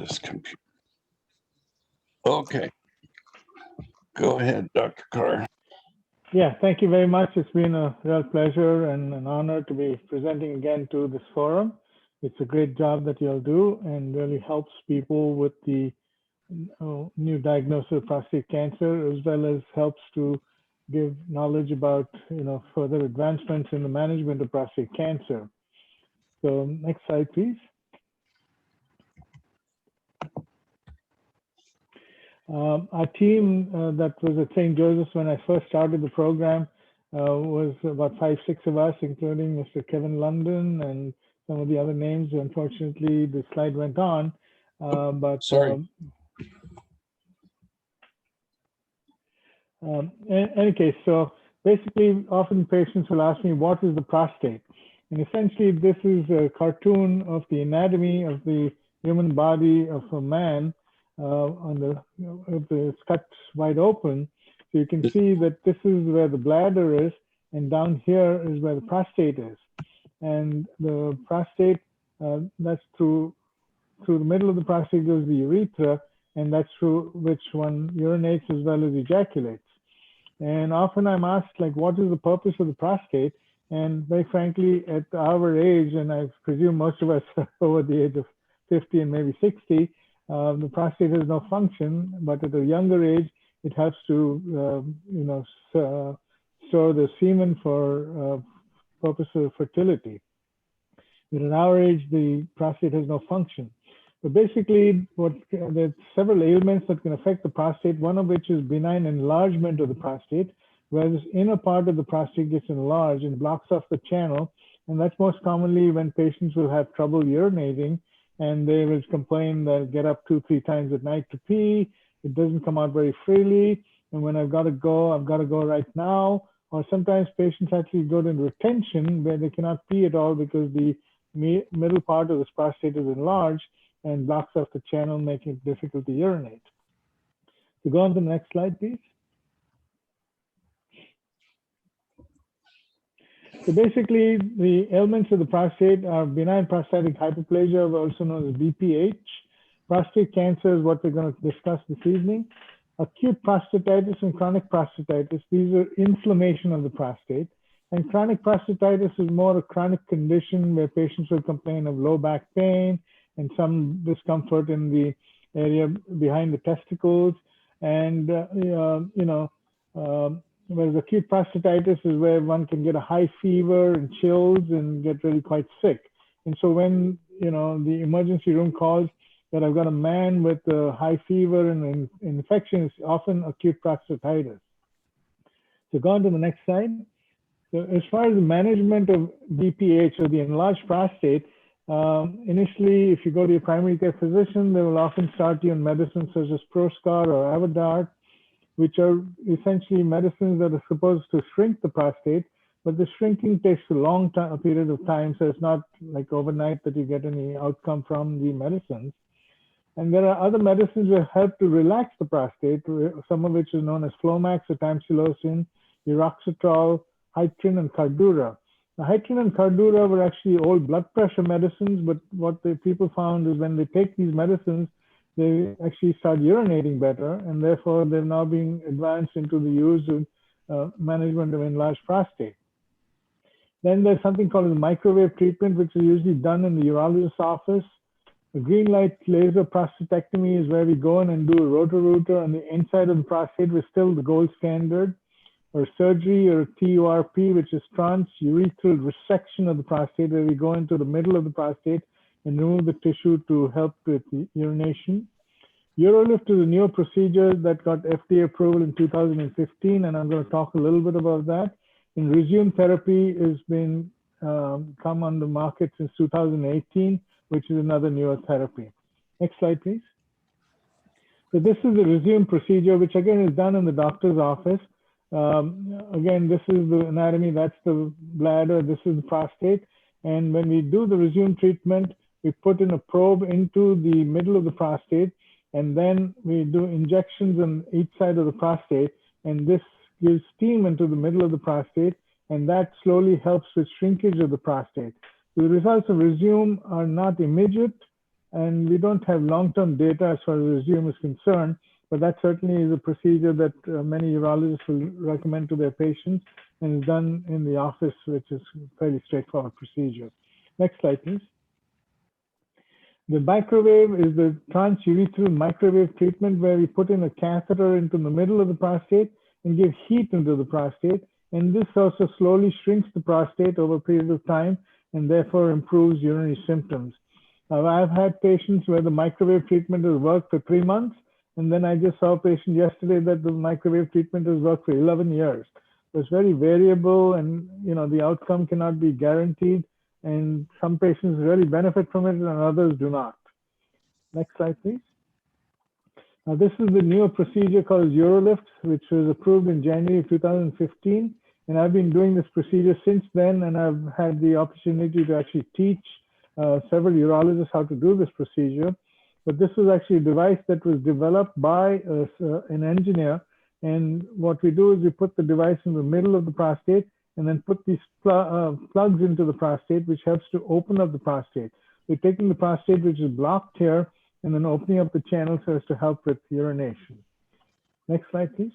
this computer. Okay. Go ahead, Dr. Carr. Yeah, thank you very much. It's been a real pleasure and an honor to be presenting again to this forum. It's a great job that you'll do and really helps people with the new diagnosis of prostate cancer, as well as helps to give knowledge about further advancements in the management of prostate cancer. So next slide, please. Our team that was at St. Joseph's when I first started the program was about 5, 6 of us, including Mr. Kevin London and some of the other names. Unfortunately, the slide went on, but sorry. In any case, so basically, often patients will ask me, what is the prostate? And essentially, this is a cartoon of the anatomy of the human body of a man. It's cut wide open. So you can see that this is where the bladder is, and down here is where the prostate is. And the prostate, that's through the middle of the prostate goes the urethra, and that's through which one urinates as well as ejaculates. And often I'm asked, like, what is the purpose of the prostate? And very frankly, at our age, and I presume most of us are over the age of 50 and maybe 60, the prostate has no function, but at a younger age, it helps to, store the semen for purpose of fertility. But at our age, the prostate has no function. But basically, there's several ailments that can affect the prostate, one of which is benign enlargement of the prostate, where this inner part of the prostate gets enlarged and blocks off the channel. And that's most commonly when patients will have trouble urinating, and they will complain they'll get up 2, 3 times at night to pee. It doesn't come out very freely. And when I've got to go right now. Or sometimes patients actually go into retention where they cannot pee at all because the middle part of this prostate is enlarged and blocks off the channel, making it difficult to urinate. So go on to the next slide, please. So basically, the ailments of the prostate are benign prostatic hyperplasia, also known as BPH. Prostate cancer is what we're going to discuss this evening. Acute prostatitis and chronic prostatitis, these are inflammation of the prostate. And chronic prostatitis is more a chronic condition where patients will complain of low back pain and some discomfort in the area behind the testicles. And, whereas acute prostatitis is where one can get a high fever and chills and get really quite sick. And so when, the emergency room calls that I've got a man with a high fever and an infection, it's often acute prostatitis. So go on to the next slide. So as far as the management of BPH or the enlarged prostate, initially, if you go to your primary care physician, they will often start you on medicines such as Proscar or Avodart, which are essentially medicines that are supposed to shrink the prostate, but the shrinking takes a long time, a period of time, so it's not like overnight that you get any outcome from the medicines. And there are other medicines that help to relax the prostate, some of which is known as Flomax or tamsulosin, Eroxetrol, Hytrin, and Cardura. The Hytrin and Cardura were actually old blood pressure medicines, but what the people found is when they take these medicines, they actually start urinating better, and therefore they're now being advanced into the use of management of enlarged prostate. Then there's something called a microwave treatment, which is usually done in the urologist's office. A green light laser prostatectomy is where we go in and do a roto-rooter on the inside of the prostate, which is still the gold standard. Or surgery or TURP, which is transurethral resection of the prostate, where we go into the middle of the prostate and remove the tissue to help with urination. Eurolift is a newer procedure that got FDA approval in 2015, and I'm going to talk a little bit about that. And resume therapy has been come on the market since 2018, which is another newer therapy. Next slide, please. So this is the resume procedure, which again is done in the doctor's office. Again, this is the anatomy, that's the bladder, this is the prostate. And when we do the resume treatment, we put in a probe into the middle of the prostate, and then we do injections on each side of the prostate, and this gives steam into the middle of the prostate, and that slowly helps with shrinkage of the prostate. The results of resume are not immediate, And we don't have long-term data as far as resume is concerned, but that certainly is a procedure that many urologists will recommend to their patients and is done in the office, which is a fairly straightforward procedure. Next slide, please. The microwave is the transurethral microwave treatment where we put in a catheter into the middle of the prostate and give heat into the prostate. And this also slowly shrinks the prostate over a period of time and therefore improves urinary symptoms. I've had patients where the microwave treatment has worked for 3 months, and then I just saw a patient yesterday that the microwave treatment has worked for 11 years. So it's very variable, and the outcome cannot be guaranteed, and some patients really benefit from it and others do not. Next slide, please. Now, this is the newer procedure called Eurolift, which was approved in January 2015, and I've been doing this procedure since then, and I've had the opportunity to actually teach several urologists how to do this procedure. But this was actually a device that was developed by an engineer. And what we do is we put the device in the middle of the prostate and then put these plugs into the prostate, which helps to open up the prostate. We're taking the prostate, which is blocked here, and then opening up the channel so as to help with urination. Next slide, please.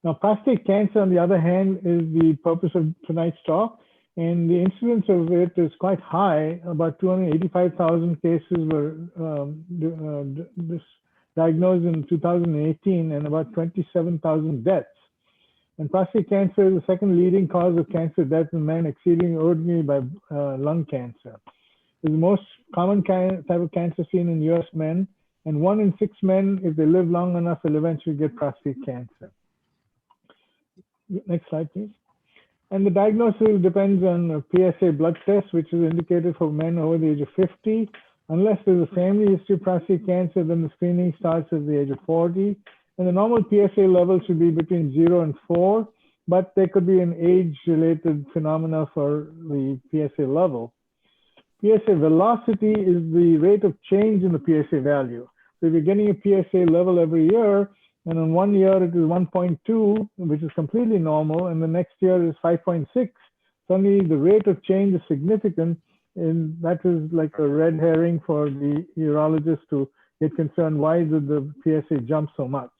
Now, prostate cancer, on the other hand, is the purpose of tonight's talk. And the incidence of it is quite high. About 285,000 cases were diagnosed in 2018 and about 27,000 deaths. And prostate cancer is the second leading cause of cancer death in men, exceeding ordinary by lung cancer. It's the most common type of cancer seen in US men, and 1 in 6 men, if they live long enough, will eventually get prostate cancer. Next slide, please. And the diagnosis depends on a PSA blood test, which is indicated for men over the age of 50. Unless there's a family history of prostate cancer, then the screening starts at the age of 40. And the normal PSA level should be between 0 and 4, but there could be an age-related phenomena for the PSA level. PSA velocity is the rate of change in the PSA value. So if you're getting a PSA level every year, and in 1 year it is 1.2, which is completely normal, and the next year is 5.6. Suddenly the rate of change is significant, and that is like a red herring for the urologist to get concerned. Why did the PSA jump so much?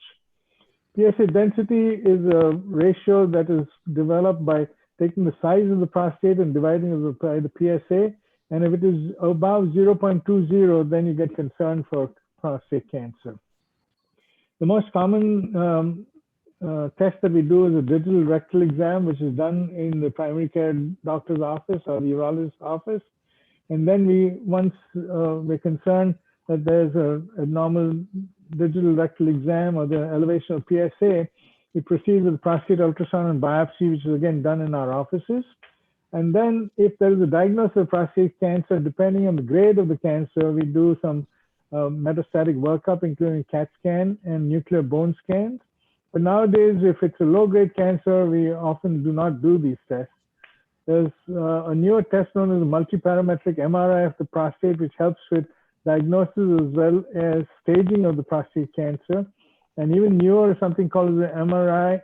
PSA density is a ratio that is developed by taking the size of the prostate and dividing it by the PSA. And if it is above 0.20, then you get concerned for prostate cancer. The most common test that we do is a digital rectal exam, which is done in the primary care doctor's office or the urologist's office. And then once we're concerned that there's an abnormal digital rectal exam or the elevation of PSA, we proceed with prostate ultrasound and biopsy, which is again done in our offices. And then if there is a diagnosis of prostate cancer, depending on the grade of the cancer, we do some metastatic workup, including CAT scan and nuclear bone scans. But nowadays, if it's a low-grade cancer, we often do not do these tests. There's a newer test known as the Multi-Parametric Mri of the prostate, which helps with diagnosis as well as staging of the prostate cancer. And even newer is something called the MRI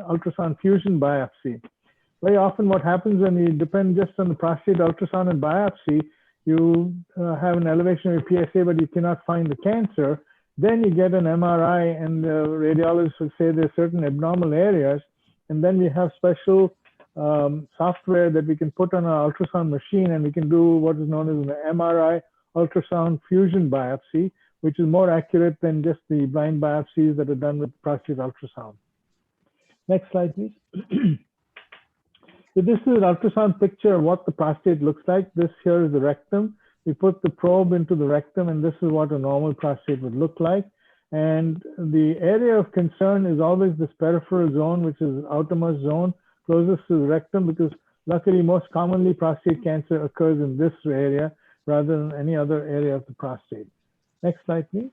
ultrasound fusion biopsy. Very often what happens when you depend just on the prostate ultrasound and biopsy, you have an elevation of your PSA, but you cannot find the cancer. Then you get an MRI, and the radiologist will say there's certain abnormal areas. And then we have special software that we can put on our ultrasound machine, and we can do what is known as an MRI ultrasound fusion biopsy, which is more accurate than just the blind biopsies that are done with prostate ultrasound. Next slide, please. So this is an ultrasound picture of what the prostate looks like. This here is the rectum. We put the probe into the rectum, and this is what a normal prostate would look like. And the area of concern is always this peripheral zone, which is the outermost zone closest to the rectum, because luckily most commonly prostate cancer occurs in this area rather than any other area of the prostate. Next slide, please.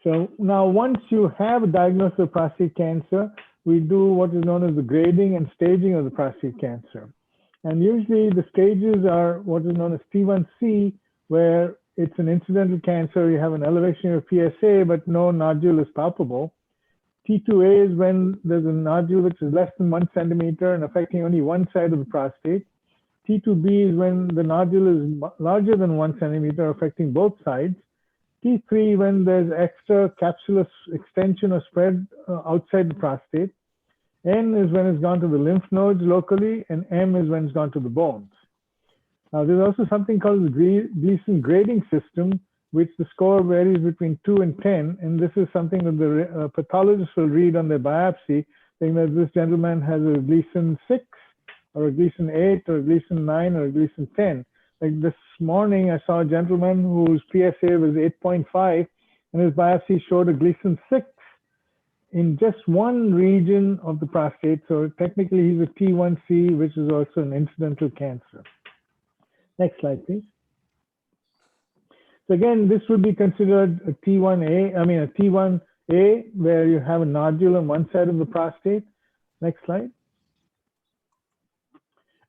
So now once you have a diagnosis of prostate cancer, we do what is known as the grading and staging of the prostate cancer. And usually the stages are what is known as T1C, where it's an incidental cancer. You have an elevation of PSA, but no nodule is palpable. T2A is when there's a nodule which is less than 1 centimeter and affecting only one side of the prostate. T2B is when the nodule is larger than 1 centimeter, affecting both sides. T3 when there's extra capsular extension or spread outside the prostate. N is when it's gone to the lymph nodes locally, and M is when it's gone to the bones. Now, there's also something called the Gleason grading system, which the score varies between 2 and 10, and this is something that the pathologist will read on their biopsy, saying that this gentleman has a Gleason 6, or a Gleason 8, or a Gleason 9, or a Gleason 10. Like this morning, I saw a gentleman whose PSA was 8.5, and his biopsy showed a Gleason 6 in just one region of the prostate. So technically, he's a T1C, which is also an incidental cancer. Next slide, please. So again, this would be considered a T1A, where you have a nodule on one side of the prostate. Next slide.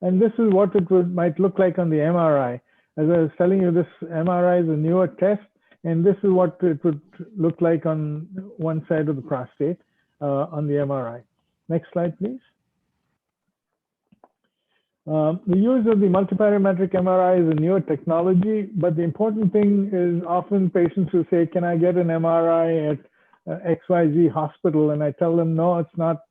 And this is what it might look like on the MRI. As I was telling you, this MRI is a newer test, and this is what it would look like on one side of the prostate on the MRI. Next slide, please. The use of the multiparametric MRI is a newer technology, but the important thing is often patients will say, can I get an MRI at XYZ hospital? And I tell them, no, it's not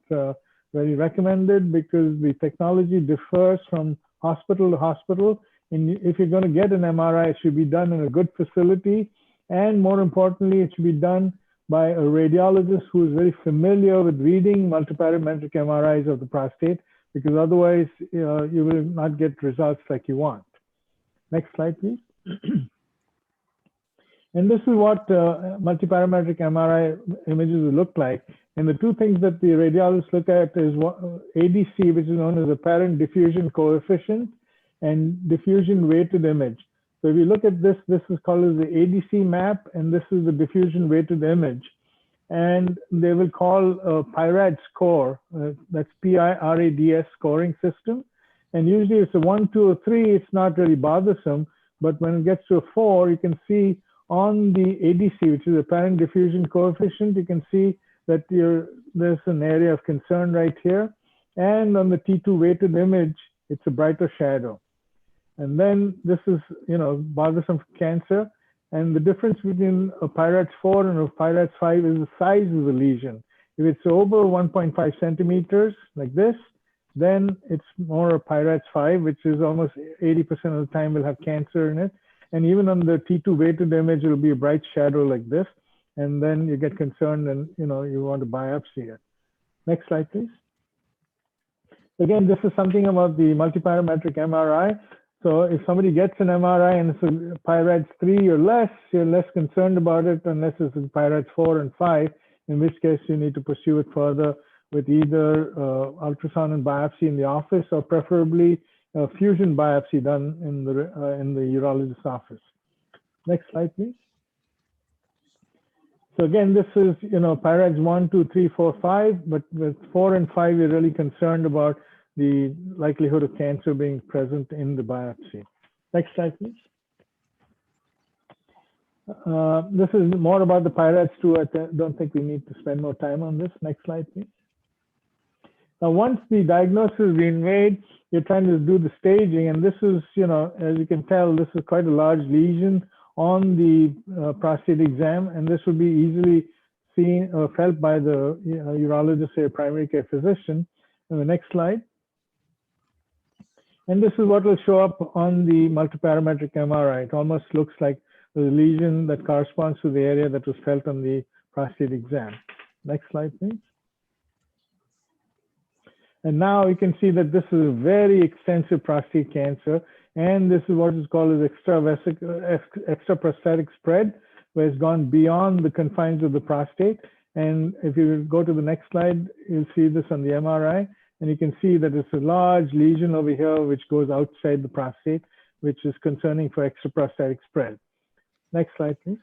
very recommended because the technology differs from hospital to hospital. And if you're going to get an MRI, it should be done in a good facility. And more importantly, it should be done by a radiologist who is very familiar with reading multiparametric MRIs of the prostate, because otherwise you will not get results like you want. Next slide, please. And this is what multiparametric MRI images will look like. And the two things that the radiologists look at is ADC, which is known as apparent diffusion coefficient, and diffusion weighted image. So if you look at this, this is called as the ADC map, and this is the diffusion weighted image. And they will call a PIRAD score, that's PIRADS scoring system. And usually it's a 1, 2, or 3, it's not really bothersome. But when it gets to a 4, you can see on the ADC, which is apparent diffusion coefficient, you can see that there's an area of concern right here. And on the T2 weighted image, it's a brighter shadow. And then this is, bothersome for cancer. And the difference between a PIRADS 4 and a PIRADS 5 is the size of the lesion. If it's over 1.5 centimeters, like this, then it's more a PIRADS 5, which is almost 80% of the time will have cancer in it. And even on the T2 weighted image, it'll be a bright shadow like this. And then you get concerned and, you want to biopsy it. Next slide, please. Again, this is something about the multiparametric MRI. So if somebody gets an MRI and it's a PIRADS 3 or less, you're less concerned about it unless it's a PIRADS 4 and 5, in which case you need to pursue it further with either ultrasound and biopsy in the office, or preferably a fusion biopsy done in the urologist's office. Next slide, please. So again, this is, PIRADS 1, 2, 3, 4, 5, but with 4 and 5, you're really concerned about the likelihood of cancer being present in the biopsy. Next slide, please. This is more about the PIRADS 2. I don't think we need to spend more time on this. Next slide, please. Now, once the diagnosis has been made, you're trying to do the staging. And this is, as you can tell, this is quite a large lesion on the prostate exam. And this will be easily seen or felt by the urologist or primary care physician. And the next slide. And this is what will show up on the multiparametric MRI. It almost looks like the lesion that corresponds to the area that was felt on the prostate exam. Next slide, please. And now you can see that this is a very extensive prostate cancer. And this is what is called as extra prostatic spread, where it's gone beyond the confines of the prostate. And if you go to the next slide, you'll see this on the MRI. And you can see that it's a large lesion over here, which goes outside the prostate, which is concerning for extraprostatic spread. Next slide, please.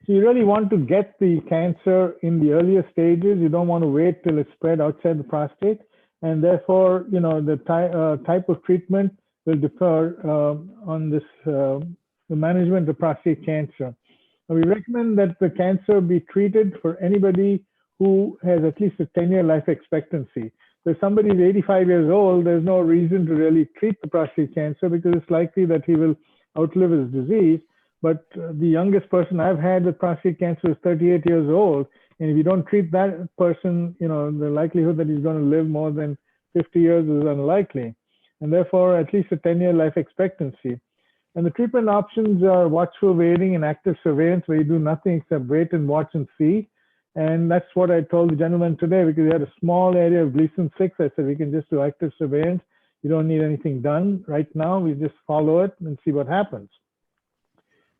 So you really want to get the cancer in the earlier stages. You don't want to wait till it's spread outside the prostate. And therefore, the type of treatment will differ on this, the management of prostate cancer. And we recommend that the cancer be treated for anybody who has at least a 10-year life expectancy. So if somebody is 85 years old, there's no reason to really treat the prostate cancer because it's likely that he will outlive his disease. But the youngest person I've had with prostate cancer is 38 years old. And if you don't treat that person, the likelihood that he's going to live more than 50 years is unlikely. And therefore, at least a 10-year life expectancy. And the treatment options are watchful waiting and active surveillance, where you do nothing except wait and watch and see. And that's what I told the gentleman today, because he had a small area of Gleason 6. I said, we can just do active surveillance. You don't need anything done right now. We just follow it and see what happens.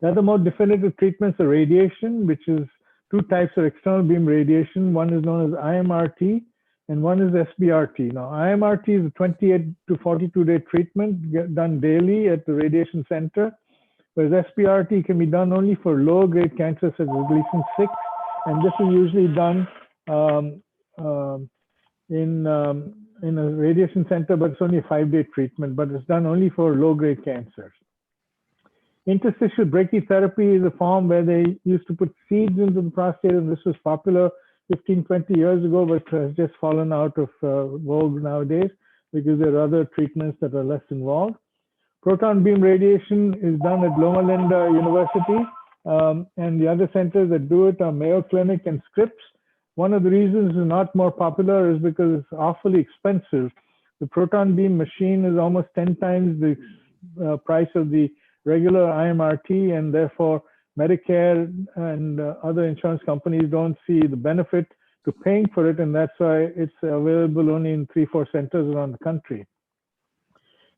The other more definitive treatments are radiation, which is two types of external beam radiation. One is known as IMRT and one is SBRT. Now, IMRT is a 28 to 42-day treatment done daily at the radiation center, whereas SBRT can be done only for low-grade cancer such as Gleason 6, and this is usually done in a radiation center, but it's only a 5-day treatment, but it's done only for low-grade cancers. Interstitial brachytherapy is a form where they used to put seeds into the prostate, and this was popular 15, 20 years ago, but has just fallen out of vogue nowadays because there are other treatments that are less involved. Proton beam radiation is done at Loma Linda University, and the other centers that do it are Mayo Clinic and Scripps. One of the reasons it's not more popular is because it's awfully expensive. The proton beam machine is almost 10 times the price of the regular IMRT, and therefore Medicare and other insurance companies don't see the benefit to paying for it, and that's why it's available only in 3-4 centers around the country.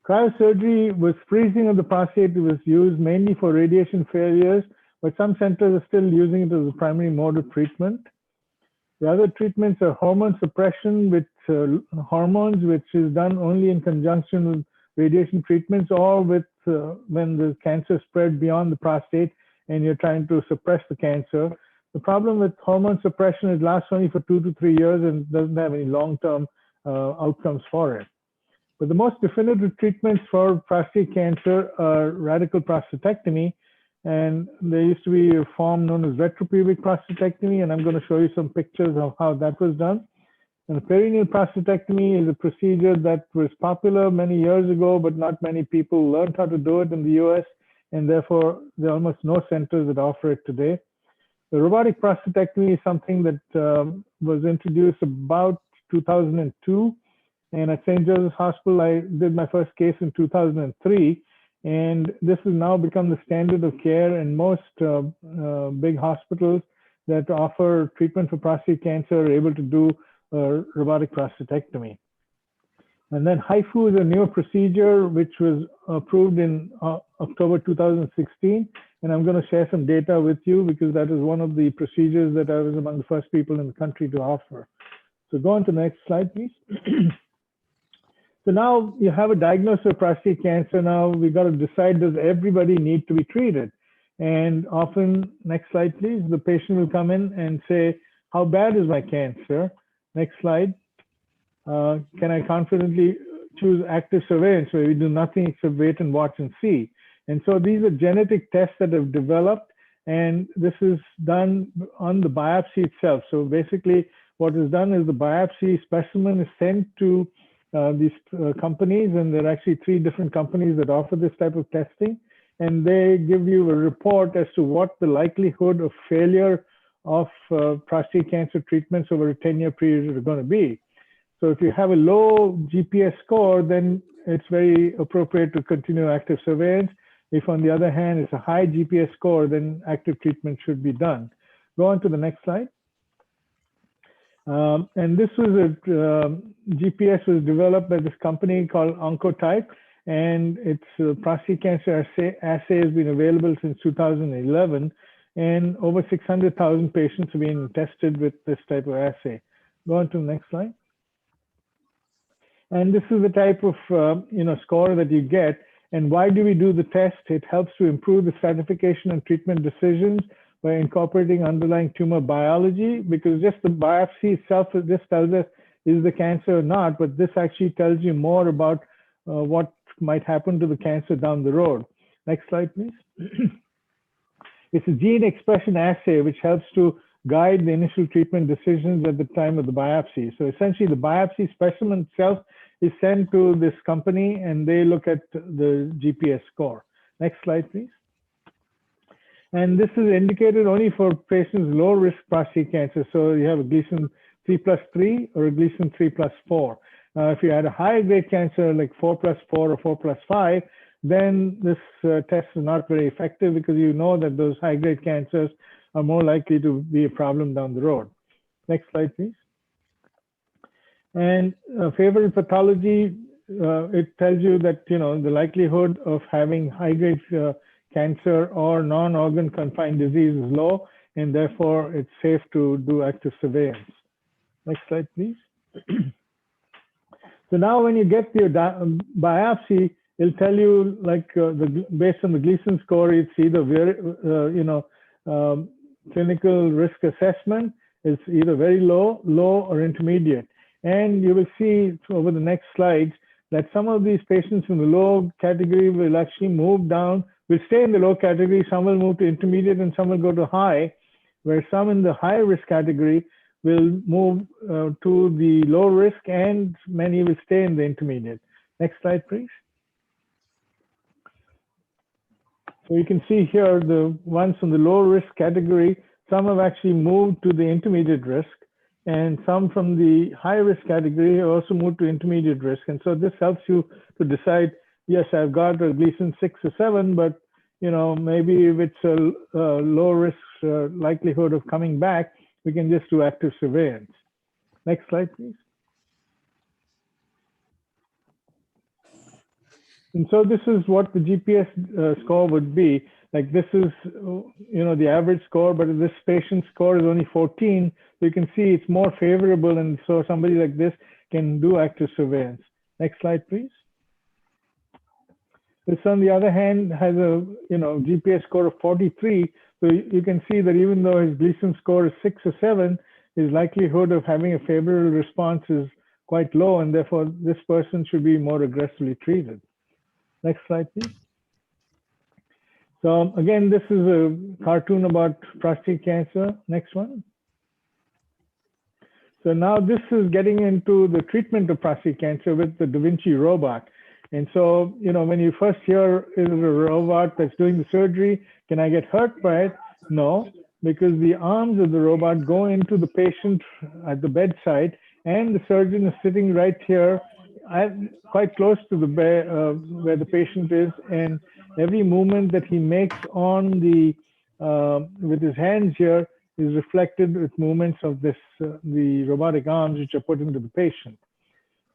Cryosurgery was freezing of the prostate. It was used mainly for radiation failures, but some centers are still using it as a primary mode of treatment. The other treatments are hormone suppression with hormones, which is done only in conjunction with radiation treatments or with when the cancer spread beyond the prostate and you're trying to suppress the cancer. The problem with hormone suppression is it lasts only for 2 to 3 years and doesn't have any long-term outcomes for it. But the most definitive treatments for prostate cancer are radical prostatectomy, and there used to be a form known as retropubic prostatectomy, and I'm going to show you some pictures of how that was done. And the perineal prostatectomy is a procedure that was popular many years ago, but not many people learned how to do it in the US, and therefore there are almost no centers that offer it today. The robotic prostatectomy is something that was introduced about 2002, and at St. Joseph's Hospital, I did my first case in 2003, and this has now become the standard of care in most big hospitals that offer treatment for prostate cancer are able to do robotic prostatectomy. And then Haifu is a newer procedure which was approved in October 2016, and I'm going to share some data with you because that is one of the procedures that I was among the first people in the country to offer. So go on to the next slide, please. So now you have a diagnosis of prostate cancer. Now we got to decide, does everybody need to be treated? And often, next slide, please, the patient will come in and say, how bad is my cancer? Next slide. Can I confidently choose active surveillance where we do nothing except wait and watch and see? And so these are genetic tests that have developed, and this is done on the biopsy itself. So basically what is done is the biopsy specimen is sent to these companies, and there are actually 3 different companies that offer this type of testing, and they give you a report as to what the likelihood of failure of prostate cancer treatments over a 10-year period are going to be. So if you have a low GPS score, then it's very appropriate to continue active surveillance. If on the other hand, it's a high GPS score, then active treatment should be done. Go on to the next slide. And this was a GPS was developed by this company called Oncotype, and its prostate cancer assay has been available since 2011, and over 600,000 patients have been tested with this type of assay. Go on to the next slide. And this is the type of score that you get. And why do we do the test? It helps to improve the stratification and treatment decisions by incorporating underlying tumor biology, because just the biopsy itself just tells us is the cancer or not, but this actually tells you more about what might happen to the cancer down the road. Next slide, please. It's a gene expression assay which helps to guide the initial treatment decisions at the time of the biopsy. So essentially the biopsy specimen itself is sent to this company and they look at the GPS score. Next slide, please. And this is indicated only for patients with low risk prostate cancer. So you have a Gleason 3+3 or a Gleason 3+4. If you had a high grade cancer like 4+4 or 4+5, then this test is not very effective because you know that those high grade cancers are more likely to be a problem down the road. Next slide, please. And favorable pathology, it tells you that, the likelihood of having high grade cancer or non-organ confined disease is low, and therefore it's safe to do active surveillance. Next slide, please. So now when you get your biopsy, it'll tell you based on the Gleason score, it's either clinical risk assessment is either very low, or intermediate. And you will see over the next slides that some of these patients in the low category will actually move down, will stay in the low category, some will move to intermediate and some will go to high, where some in the high risk category will move to the low risk and many will stay in the intermediate. Next slide, please. So you can see here the ones from the low risk category, some have actually moved to the intermediate risk, and some from the high risk category have also moved to intermediate risk. And so this helps you to decide, yes, I've got a Gleason 6 or 7, but maybe if it's a low risk likelihood of coming back, we can just do active surveillance. Next slide, please. And so this is what the GPS score would be. Like this is, the average score, but if this patient's score is only 14, so you can see it's more favorable, and so somebody like this can do active surveillance. Next slide, please. This, on the other hand, has a GPS score of 43. So you can see that even though his Gleason score is 6 or 7, his likelihood of having a favorable response is quite low, and therefore this person should be more aggressively treated. Next slide, please. So again, this is a cartoon about prostate cancer. Next one. So now this is getting into the treatment of prostate cancer with the Da Vinci robot. And so, when you first hear is a robot that's doing the surgery, can I get hurt by it? No, because the arms of the robot go into the patient at the bedside, and the surgeon is sitting right here, quite close to the bed where the patient is, and every movement that he makes on the with his hands here is reflected with movements of this the robotic arms which are put into the patient.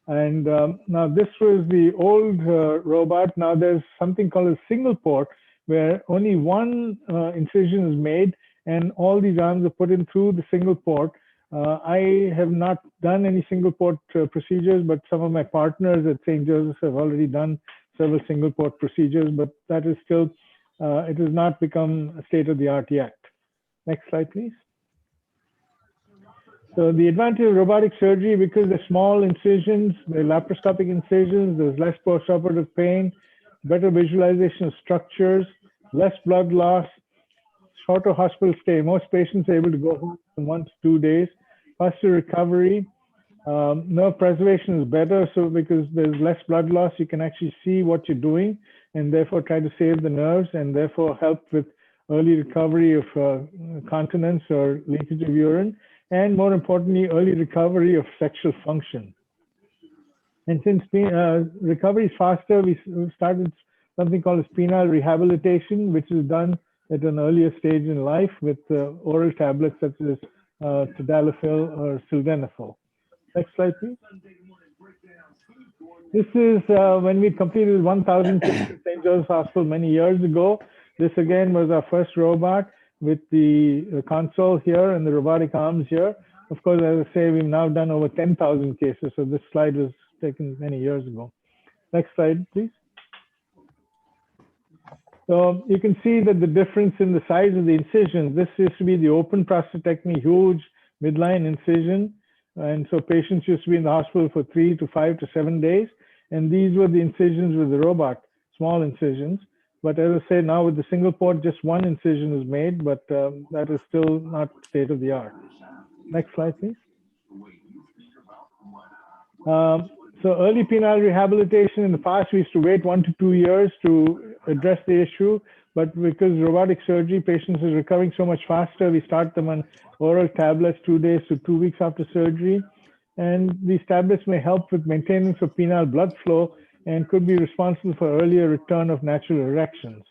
And now this was the old robot. Now there's something called a single port, where only one incision is made and all these arms are put in through the single port. I have not done any single port procedures, but some of my partners at St. Joseph's have already done several single port procedures, but that is still, it has not become state of the art yet. Next slide, please. So the advantage of robotic surgery, because they're small incisions, they're laparoscopic incisions, there's less postoperative pain, better visualization of structures, less blood loss, shorter hospital stay. Most patients are able to go home in 1 to 2 days. Faster recovery. Nerve preservation is better, so because there's less blood loss, you can actually see what you're doing and therefore try to save the nerves and therefore help with early recovery of continence or leakage of urine, and more importantly, early recovery of sexual function. And since recovery is faster, we started something called a penile rehabilitation, which is done at an earlier stage in life with oral tablets such as tadalafil or sildenafil. Next slide, please. This is when we completed 1,000 cases at St. Joseph's Hospital many years ago. This again was our first robot with the console here and the robotic arms here. Of course, as I say, we've now done over 10,000 cases. So this slide was taken many years ago. Next slide, please. So you can see that the difference in the size of the incisions. This used to be the open prostatectomy, huge midline incision. And so patients used to be in the hospital for 3 to 5 to 7 days. And these were the incisions with the robot, small incisions. But as I say, now with the single port, just one incision is made, but that is still not state of the art. Next slide, please. So early penile rehabilitation, in the past, we used to wait 1 to 2 years to address the issue. But because robotic surgery, patients are recovering so much faster, we start them on oral tablets 2 days to 2 weeks after surgery. And these tablets may help with maintenance of penile blood flow and could be responsible for earlier return of natural erections.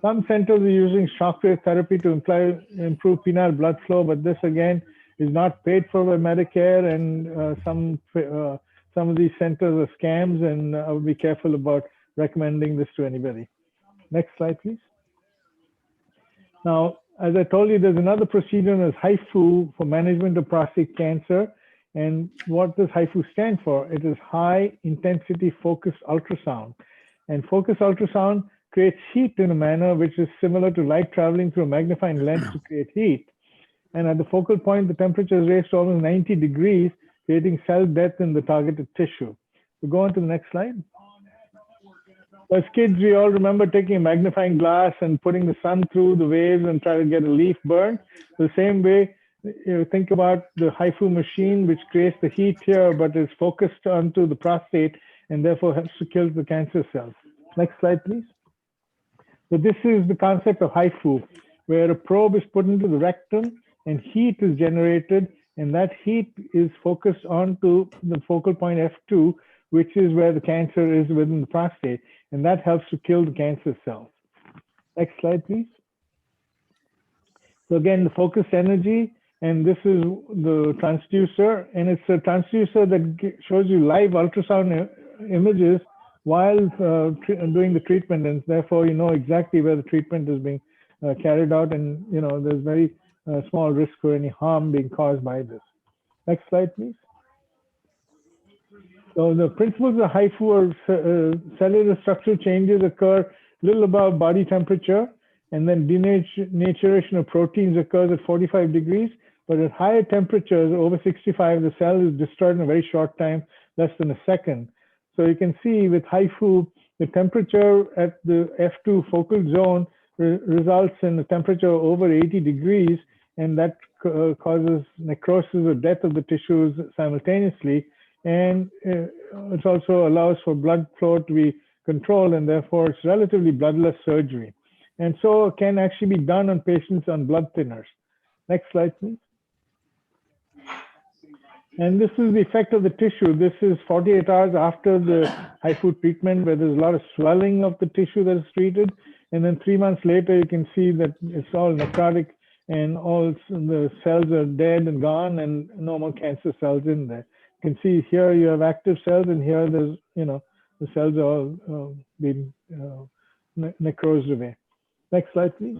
Some centers are using shockwave therapy to improve penile blood flow, but this again is not paid for by Medicare, and some of these centers are scams, and I would be careful about recommending this to anybody. Next slide, please. Now, as I told you, there's another procedure known as Haifu for management of prostate cancer. And what does Haifu stand for? It is high intensity focused ultrasound. And focused ultrasound creates heat in a manner which is similar to light traveling through a magnifying lens to create heat. And at the focal point, the temperature is raised to almost 90 degrees, creating cell death in the targeted tissue. So go on to the next slide. As kids, we all remember taking a magnifying glass and putting the sun through the waves and try to get a leaf burned. The same way, you think about the Haifu machine, which creates the heat here, but is focused onto the prostate and therefore helps to kill the cancer cells. Next slide, please. So this is the concept of Haifu, where a probe is put into the rectum and heat is generated, and that heat is focused onto the focal point F2, which is where the cancer is within the prostate, and that helps to kill the cancer cells. Next slide, please. So again, the focused energy, and this is the transducer, and it's a transducer that shows you live ultrasound images while doing the treatment, and therefore you know exactly where the treatment is being carried out, and you know there's very small risk for any harm being caused by this. Next slide, please. So the principles of Haifu are cellular structural changes occur a little above body temperature, and then denaturation of proteins occurs at 45 degrees, but at higher temperatures, over 65, the cell is destroyed in a very short time, less than a second. So you can see with Haifu, the temperature at the F2 focal zone results in a temperature over 80 degrees, and that causes necrosis or death of the tissues simultaneously. And it also allows for blood flow to be controlled, and therefore it's relatively bloodless surgery. And so it can actually be done on patients on blood thinners. Next slide, please. And this is the effect of the tissue. This is 48 hours after the Haifu treatment, where there's a lot of swelling of the tissue that is treated. And then 3 months later, you can see that it's all necrotic and all the cells are dead and gone, and no more cancer cells in there. You can see here you have active cells, and here there's, you know, the cells are all been necrosed away. Next slide, please.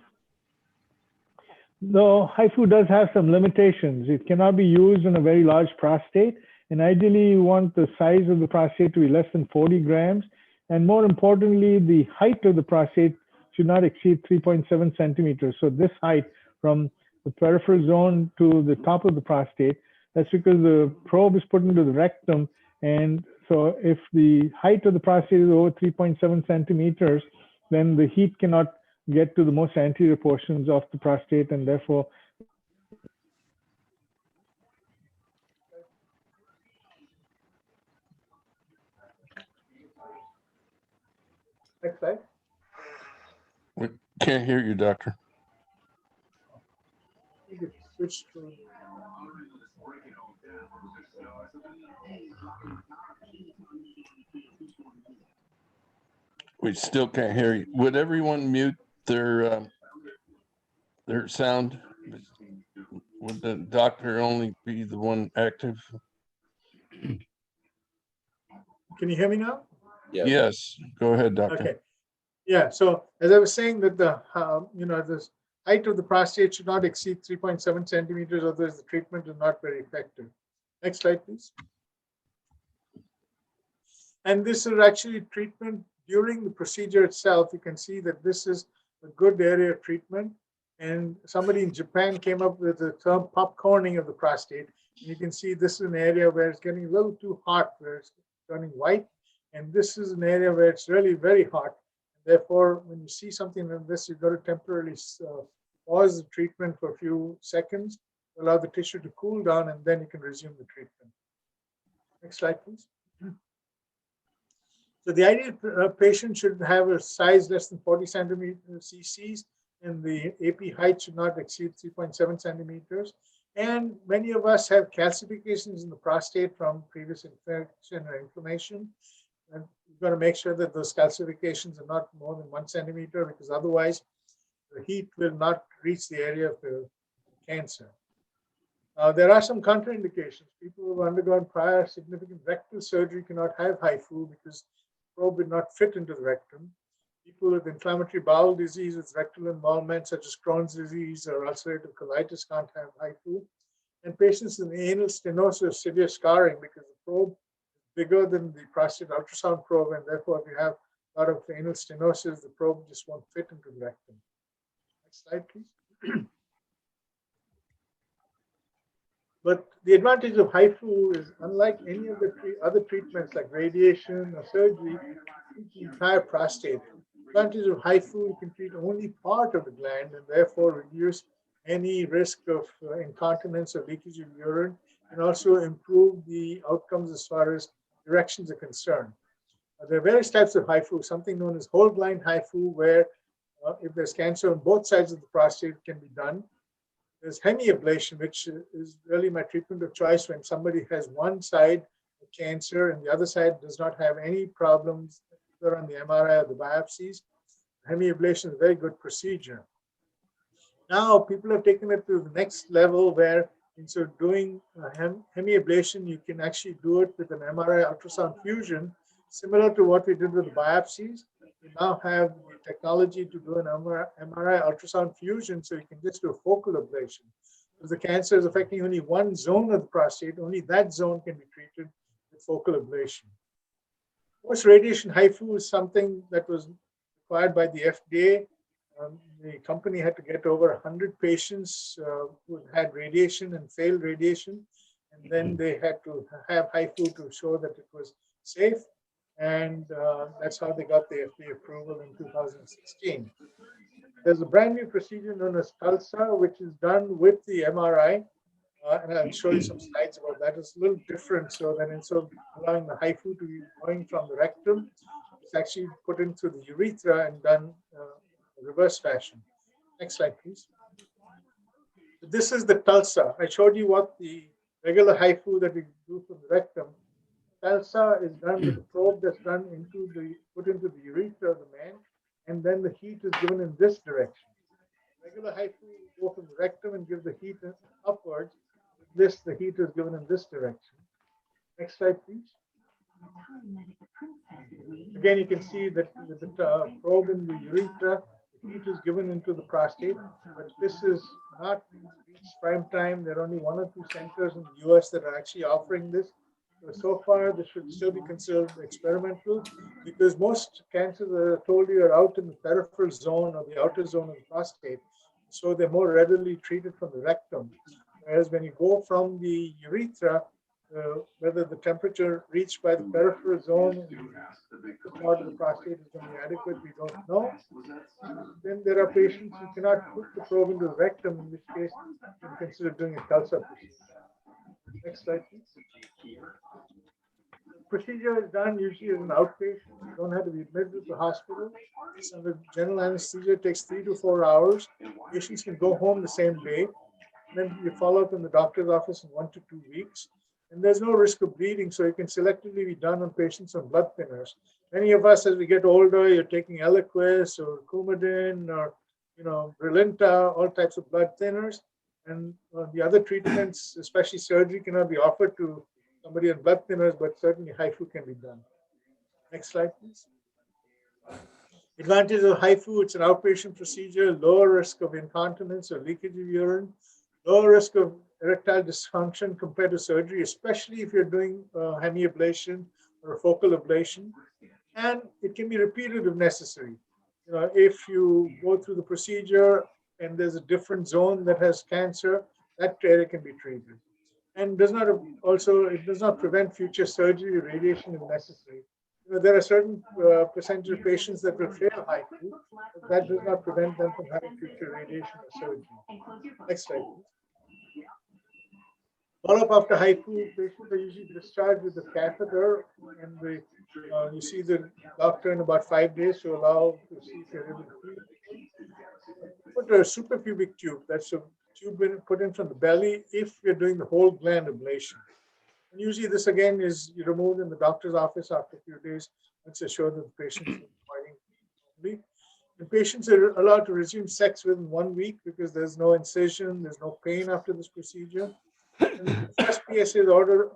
Though Haifu does have some limitations. It cannot be used in a very large prostate, and ideally you want the size of the prostate to be less than 40 grams. And more importantly, the height of the prostate should not exceed 3.7 centimeters. So this height from the peripheral zone to the top of the prostate, that's because the probe is put into the rectum. And so if the height of the prostate is over 3.7 centimeters, then the heat cannot get to the most anterior portions of the prostate, and therefore next slide. We can't hear you, doctor. Switch to... We still can't hear you. Would everyone mute their sound? Would the doctor only be the one active? Can you hear me now? Yeah. Yes, go ahead, doctor. Okay. Yeah, so as I was saying that the, the height of the prostate should not exceed 3.7 centimeters, otherwise the treatment is not very effective. Next slide, please. And this is actually treatment during the procedure itself. You can see that this is a good area of treatment. And somebody in Japan came up with the term popcorning of the prostate. And you can see this is an area where it's getting a little too hot, where it's turning white. And this is an area where it's really very hot. And therefore, when you see something like this, you've got to temporarily pause the treatment for a few seconds, allow the tissue to cool down, and then you can resume the treatment. Next slide, please. So the ideal patient should have a size less than 40 cc's, and the AP height should not exceed 3.7 centimeters. And many of us have calcifications in the prostate from previous infection or inflammation. And you've got to make sure that those calcifications are not more than 1 centimeter, because otherwise the heat will not reach the area of the cancer. There are some contraindications. People who have undergone prior significant rectal surgery cannot have Haifu because the probe will not fit into the rectum. People with inflammatory bowel disease with rectal involvement, such as Crohn's disease or ulcerative colitis, can't have Haifu. And patients with anal stenosis, severe scarring, because the probe is bigger than the prostate ultrasound probe, and therefore, if you have a lot of anal stenosis, the probe just won't fit into the rectum. Next slide, please. But the advantage of Haifu is, unlike any of the other treatments like radiation or surgery, treat the entire prostate. The advantage of Haifu, you can treat only part of the gland and therefore reduce any risk of incontinence or leakage of urine, and also improve the outcomes as far as erections are concerned. There are various types of Haifu, something known as whole gland Haifu, where if there's cancer on both sides of the prostate, it can be done. There's hemiablation, which is really my treatment of choice when somebody has one side of cancer and the other side does not have any problems, either on the MRI or the biopsies. Hemiablation is a very good procedure. Now, people have taken it to the next level where instead of doing hemiablation, you can actually do it with an MRI ultrasound fusion, similar to what we did with the biopsies. We now have the technology to do an MRI ultrasound fusion, so you can just do a focal ablation. If the cancer is affecting only one zone of the prostate, only that zone can be treated with focal ablation. Post-radiation Haifu is something that was required by the FDA. The company had to get over 100 patients who had radiation and failed radiation, and then they had to have Haifu to show that it was safe. And that's how they got the FDA approval in 2016. There's a brand new procedure known as TULSA, which is done with the MRI, and I'll show you some slides about that. It's a little different, so that instead of allowing the Haifu to be going from the rectum, it's actually put into the urethra and done in reverse fashion. Next slide, please. This is the TULSA. I showed you what the regular Haifu that we do from the rectum. TULSA is done with a probe that's put into the urethra of the man, and then the heat is given in this direction. Regular Haifu will go from the rectum and give the heat upwards. With this, the heat is given in this direction. Next slide, please. Again, you can see that with the probe in the urethra, the heat is given into the prostate, but this is not reached prime time. There are only 1 or 2 centers in the US that are actually offering this. So far, this should still be considered experimental, because most cancers, as I told you, are out in the peripheral zone or the outer zone of the prostate. So they're more readily treated from the rectum. Whereas when you go from the urethra, whether the temperature reached by the peripheral zone in the part of the prostate is going to be adequate, we don't know. Then there are patients who cannot put the probe into the rectum, in which case you can consider doing a TULSA procedure. Next slide, please. The procedure is done usually as an outpatient. You don't have to be admitted to the hospital. It's under general anesthesia. It takes 3 to 4 hours. Patients can go home the same day. Then you follow up in the doctor's office in 1 to 2 weeks. And there's no risk of bleeding, so it can selectively be done on patients on blood thinners. Many of us, as we get older, you're taking Eliquis or Coumadin or Brilinta, all types of blood thinners. And the other treatments, especially surgery, cannot be offered to somebody on blood thinners, but certainly Haifu can be done. Next slide, please. Advantage of Haifu: it's an outpatient procedure, lower risk of incontinence or leakage of urine, lower risk of erectile dysfunction compared to surgery, especially if you're doing hemiablation or a focal ablation. And it can be repeated if necessary. If you go through the procedure and there's a different zone that has cancer, that area can be treated. And it does not prevent future surgery or radiation if necessary. there are certain percentage of patients that will fail Haifu, but that does not prevent them from having future radiation or surgery. Next slide, please. Follow-up after Haifu, patients are usually discharged with a catheter, and you see the doctor in about 5 days to allow to see if you're able to breathe. Put a suprapubic tube, that's a tube put in from the belly if you're doing the whole gland ablation. And usually this again is removed in the doctor's office after a few days. Let's assure that the patient is fighting normally. And patients are allowed to resume sex within 1 week because there's no incision, there's no pain after this procedure. And the first PSA is ordered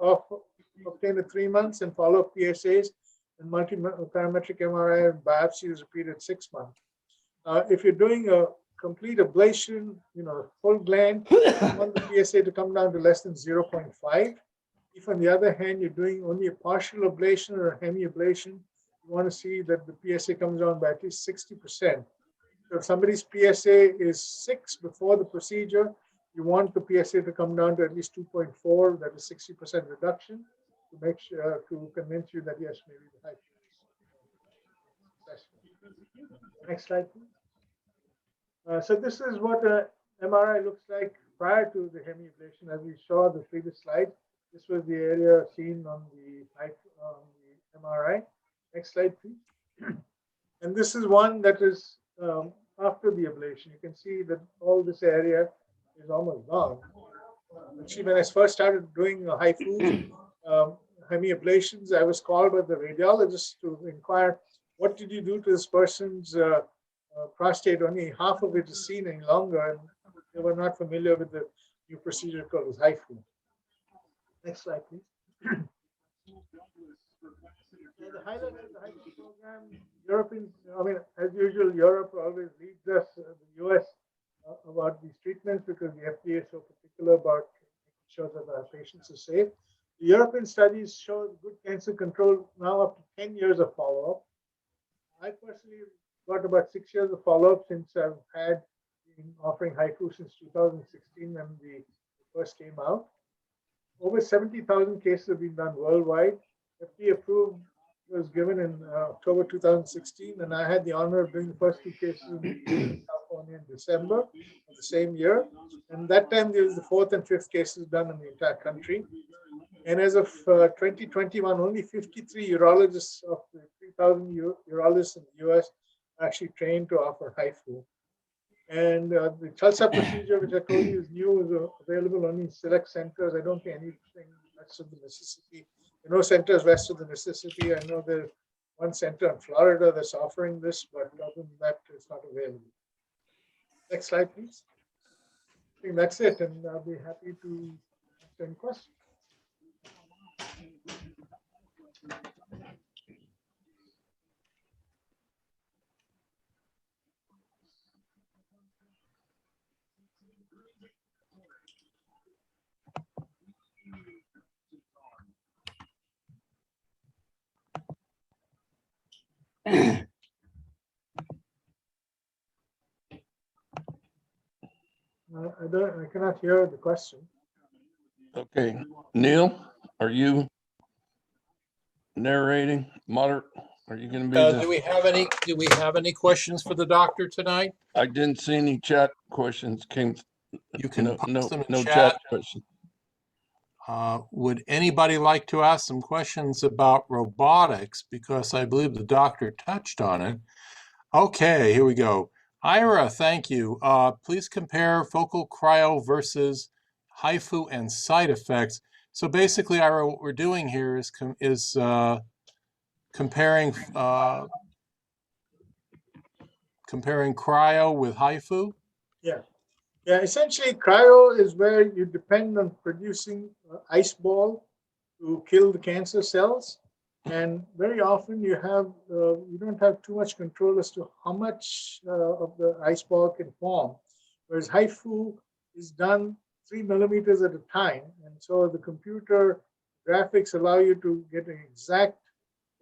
obtained at 3 months, and follow-up PSAs and multi-parametric MRI and biopsy is repeated 6 months. If you're doing a complete ablation, full gland, you want the PSA to come down to less than 0.5. If on the other hand, you're doing only a partial ablation or a hemi-ablation, you want to see that the PSA comes down by at least 60%. So if somebody's PSA is 6 before the procedure, you want the PSA to come down to at least 2.4, that is 60% reduction, to make sure, to convince you that yes, maybe the high. Next slide, please. So this is what an MRI looks like prior to the hemi-ablation. As we saw the previous slide, this was the area seen on the MRI. Next slide, please. And this is one that is after the ablation. You can see that all this area is almost gone. Actually, when I first started doing Haifu hemi-ablations, I was called by the radiologist to inquire, what did you do to this person's prostate? Only half of it is seen any longer, and they were not familiar with the new procedure called Haifu. Next slide, please. The highlights of the Haifu program, as usual, Europe always leads us, the US, about these treatments because the FDA is so particular about making sure that our patients are safe. The European studies show good cancer control now up to 10 years of follow-up. I personally got about 6 years of follow-up since I've been offering Haifu since 2016 when the first came out. Over 70,000 cases have been done worldwide. FDA approved was given in October 2016, and I had the honor of doing the first 2 cases in California in December of the same year. And that time there was the 4th and 5th cases done in the entire country. And as of 2021, only 53 urologists of the 3,000 urologists in the US actually trained to offer Haifu. And the Chalsa procedure, which I told you is new, is available only in select centers. I don't think anything west of the Mississippi. There are no centers west of the Mississippi. I know there's one center in Florida that's offering this, but other than that, it's not available. Next slide, please. I think that's it, and I'll be happy to answer any questions. I cannot hear the question. Okay, Neil, are you narrating? Are you going to be? Do we have any questions for the doctor tonight? I didn't see any chat questions came. You can post them in chat questions. Would anybody like to ask some questions about robotics? Because I believe the doctor touched on it. Okay, here we go. Ira, thank you. Please compare focal cryo versus Haifu and side effects. So basically, Ira, what we're doing here is comparing cryo with Haifu. Yeah. Essentially, cryo is where you depend on producing ice ball to kill the cancer cells. And very often you don't have too much control as to how much of the ice ball can form. Whereas Haifu is done 3 millimeters at a time. And so the computer graphics allow you to get an exact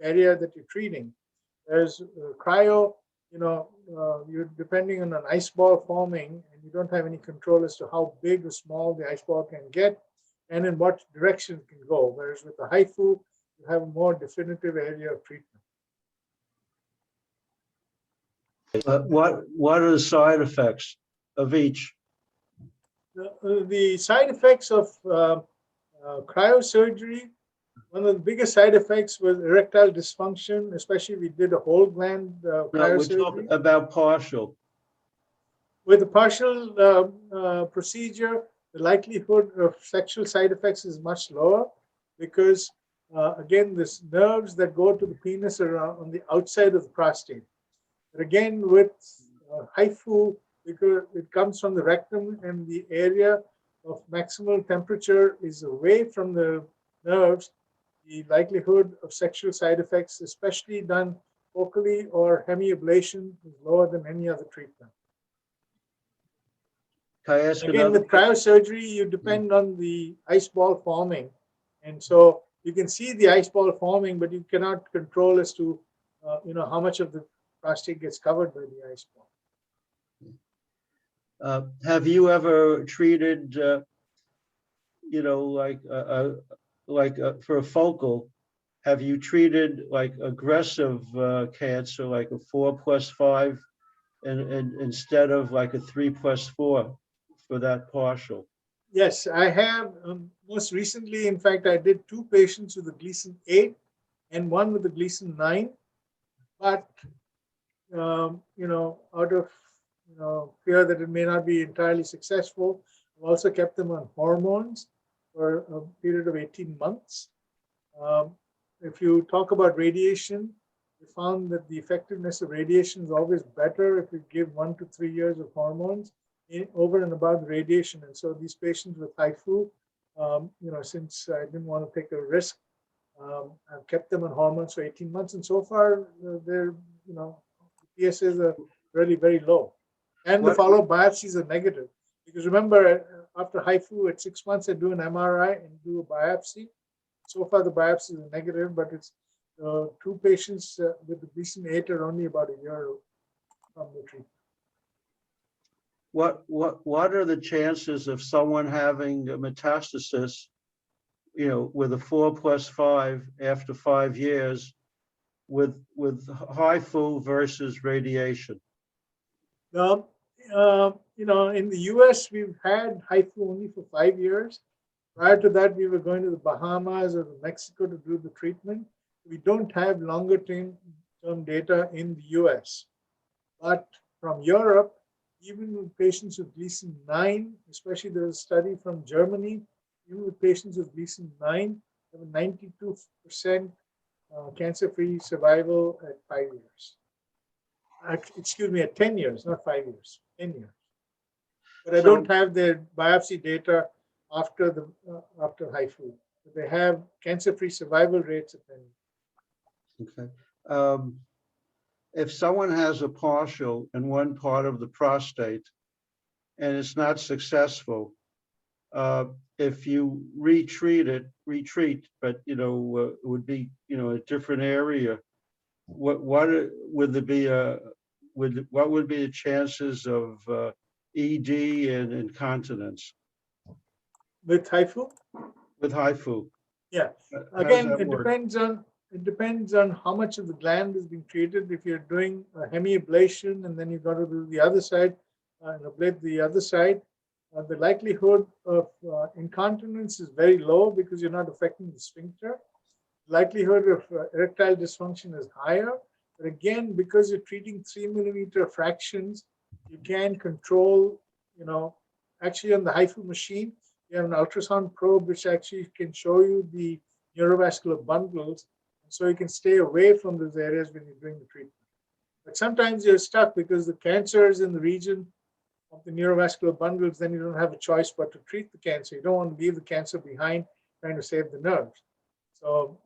area that you're treating. Whereas cryo, you're depending on an ice ball forming, and you don't have any control as to how big or small the ice ball can get and in what direction it can go. Whereas with the Haifu, to have a more definitive area of treatment. What are the side effects of each? The side effects of cryosurgery, one of the biggest side effects was erectile dysfunction, especially we did a whole gland No, we're cryosurgery. talking about partial. With the partial procedure, the likelihood of sexual side effects is much lower because, again, this nerves that go to the penis are on the outside of the prostate. But again, with Haifu, because it comes from the rectum and the area of maximal temperature is away from the nerves, the likelihood of sexual side effects, especially done focally or hemiablation, is lower than any other treatment. Can I ask Again, with cryosurgery, you depend on the ice ball forming. And so you can see the ice ball forming, but you cannot control as to how much of the prostate gets covered by the ice ball. Have you ever treated, for a focal, have you treated like aggressive cancer, like a 4+5, and instead of like a 3+4 for that partial? Yes, I have. Most recently, in fact, I did 2 patients with a Gleason 8 and 1 with a Gleason 9. But, out of fear that it may not be entirely successful, I've also kept them on hormones for a period of 18 months. If you talk about radiation, we found that the effectiveness of radiation is always better if you give 1 to 3 years of hormones over and above the radiation. And so these patients with Haifu, since I didn't want to take a risk, I've kept them on hormones for 18 months. And so far, their PSAs are really very low. And the follow-up biopsies are negative. Because remember, after Haifu, at 6 months, I do an MRI and do a biopsy. So far, the biopsies are negative, but it's 2 patients with the Gleason 8 are only about a year from the treatment. What are the chances of someone having a metastasis, with a 4+5 after 5 years, with Haifu versus radiation? In the US, we've had Haifu only for 5 years. Prior to that, we were going to the Bahamas or Mexico to do the treatment. We don't have longer term data in the US. But from Europe, even with patients with Gleason 9, especially there's a study from Germany, even with patients with Gleason 9, have a 92% cancer-free survival at 5 years. At 10 years, not 5 years, 10 years. But I don't have their biopsy data after Haifu. But they have cancer-free survival rates at 10 years. Okay. If someone has a partial in one part of the prostate and it's not successful, if you retreat, but it would be a different area. What would there be what would be the chances of ED and incontinence With Haifu? with Haifu? Yeah. Again, it depends on how much of the gland is being treated. If you're doing a hemiablation and then you've got to do the other side and ablate the other side, the likelihood of incontinence is very low because you're not affecting the sphincter. Likelihood of erectile dysfunction is higher. But again, because you're treating 3 millimeter fractions, you can control, actually on the Haifu machine, you have an ultrasound probe which actually can show you the neurovascular bundles. So you can stay away from those areas when you're doing the treatment. But sometimes you're stuck because the cancer is in the region of the neurovascular bundles, then you don't have a choice but to treat the cancer. You don't want to leave the cancer behind trying to save the nerves. So,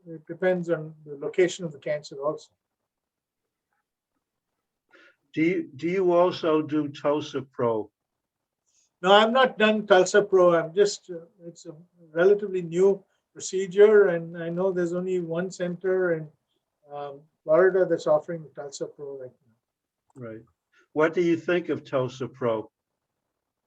it depends on the location of the cancer also. Do you also do TULSA-PRO? No, I've not done TULSA-PRO. I'm just, it's a relatively new procedure, and I know there's only one center in Florida that's offering the TULSA-PRO right now. Right. What do you think of TULSA-PRO?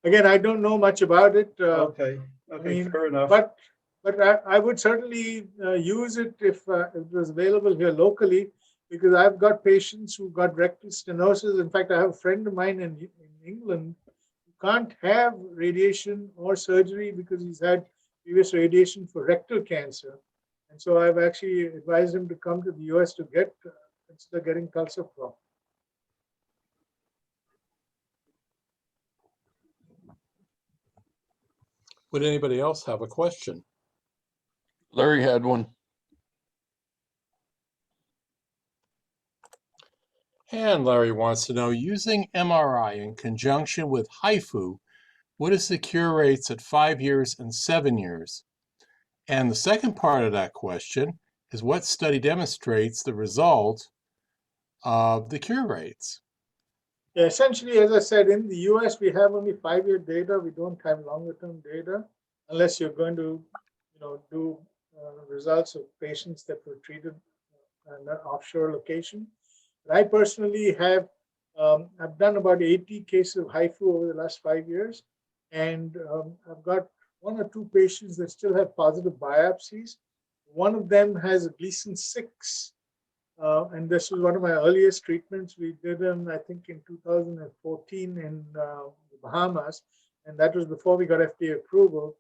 Again, I don't know much about it. Okay, fair enough. But But I would certainly use it if it was available here locally, because I've got patients who got rectal stenosis. In fact, I have a friend of mine in England who can't have radiation or surgery because he's had previous radiation for rectal cancer. And so I've actually advised him to come to the US to get, instead of getting TULSA-PRO. Would anybody else have a question? Larry had one. And Larry wants to know, using MRI in conjunction with Haifu, what is the cure rates at 5 years and 7 years? And the second part of that question is, what study demonstrates the result of the cure rates? Yeah, essentially, as I said, in the US, we have only 5-year data. We don't have longer-term data, unless you're going to, do results of patients that were treated in an offshore location. But I personally have, I've done about 80 cases of Haifu over the last 5 years, and I've got 1 or 2 patients that still have positive biopsies. One of them has a Gleason 6. And this was one of my earliest treatments. We did them, I think, in 2014 in the Bahamas, and that was before we got FDA approval.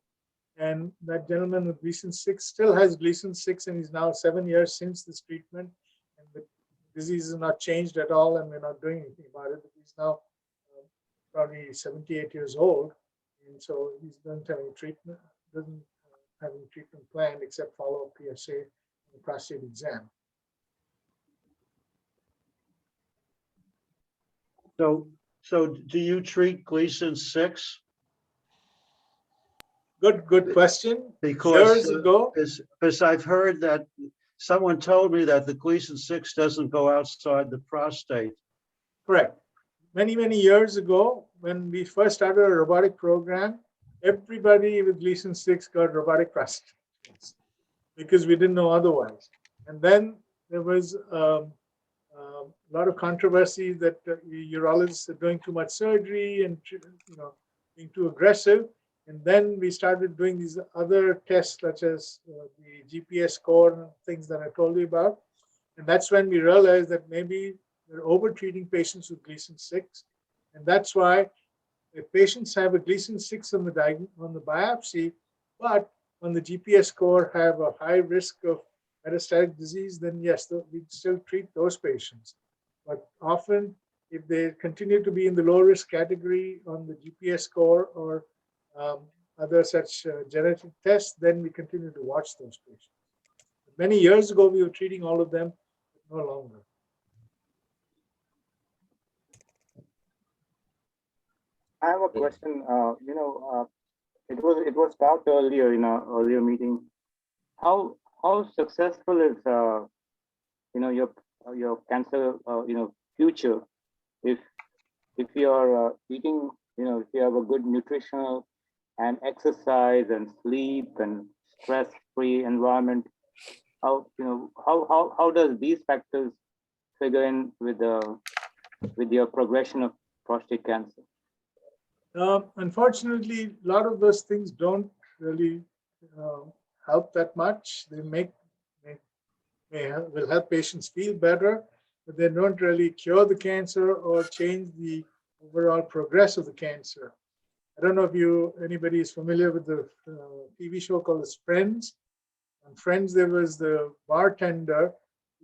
And that gentleman with Gleason 6 still has Gleason 6, and he's now 7 years since this treatment. And the disease is not changed at all, and we're not doing anything about it. He's now probably 78 years old, and so he doesn't have any treatment, doesn't have any treatment planned except follow-up PSA and the prostate exam. So do you treat Gleason 6? Good question. Because, Years ago, because I've heard that someone told me that the Gleason 6 doesn't go outside the prostate. correct. Many years ago, when we first started a robotic program, everybody with Gleason 6 got robotic prostatectomy because we didn't know otherwise. And then there was a lot of controversy that urologists are doing too much surgery and being too aggressive. And then we started doing these other tests, such as the GPS score and things that I told you about. And that's when we realized that maybe we're over-treating patients with Gleason 6. And that's why if patients have a Gleason 6 on the biopsy, but on the GPS score have a high risk of metastatic disease, then yes, we still treat those patients. But often, if they continue to be in the low risk category on the GPS score or other such genetic tests, then we continue to watch those patients. Many years ago, we were treating all of them, but no longer. I have a question. It was talked earlier in an earlier meeting. How successful is your cancer future if you are eating, if you have a good nutritional and exercise and sleep and stress-free environment? How does these factors figure in with your progression of prostate cancer? Unfortunately, a lot of those things don't really help that much. They will help patients feel better, but they don't really cure the cancer or change the overall progress of the cancer. I don't know if anybody is familiar with the TV show called Friends. On Friends, there was the bartender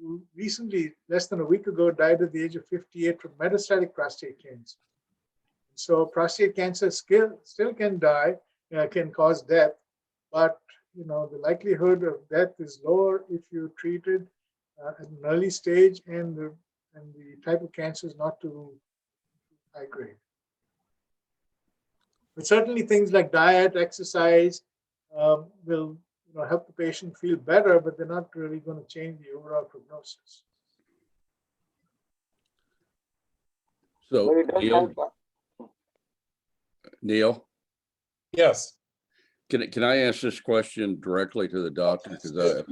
who recently, less than a week ago, died at the age of 58 from metastatic prostate cancer. So prostate cancer still can can cause death, but the likelihood of death is lower if you treat it at an early stage, and the type of cancer is not too high grade. But certainly things like diet, exercise will help the patient feel better, but they're not really going to change the overall prognosis. So Neil, Yes. can I ask this question directly to the doctor? Because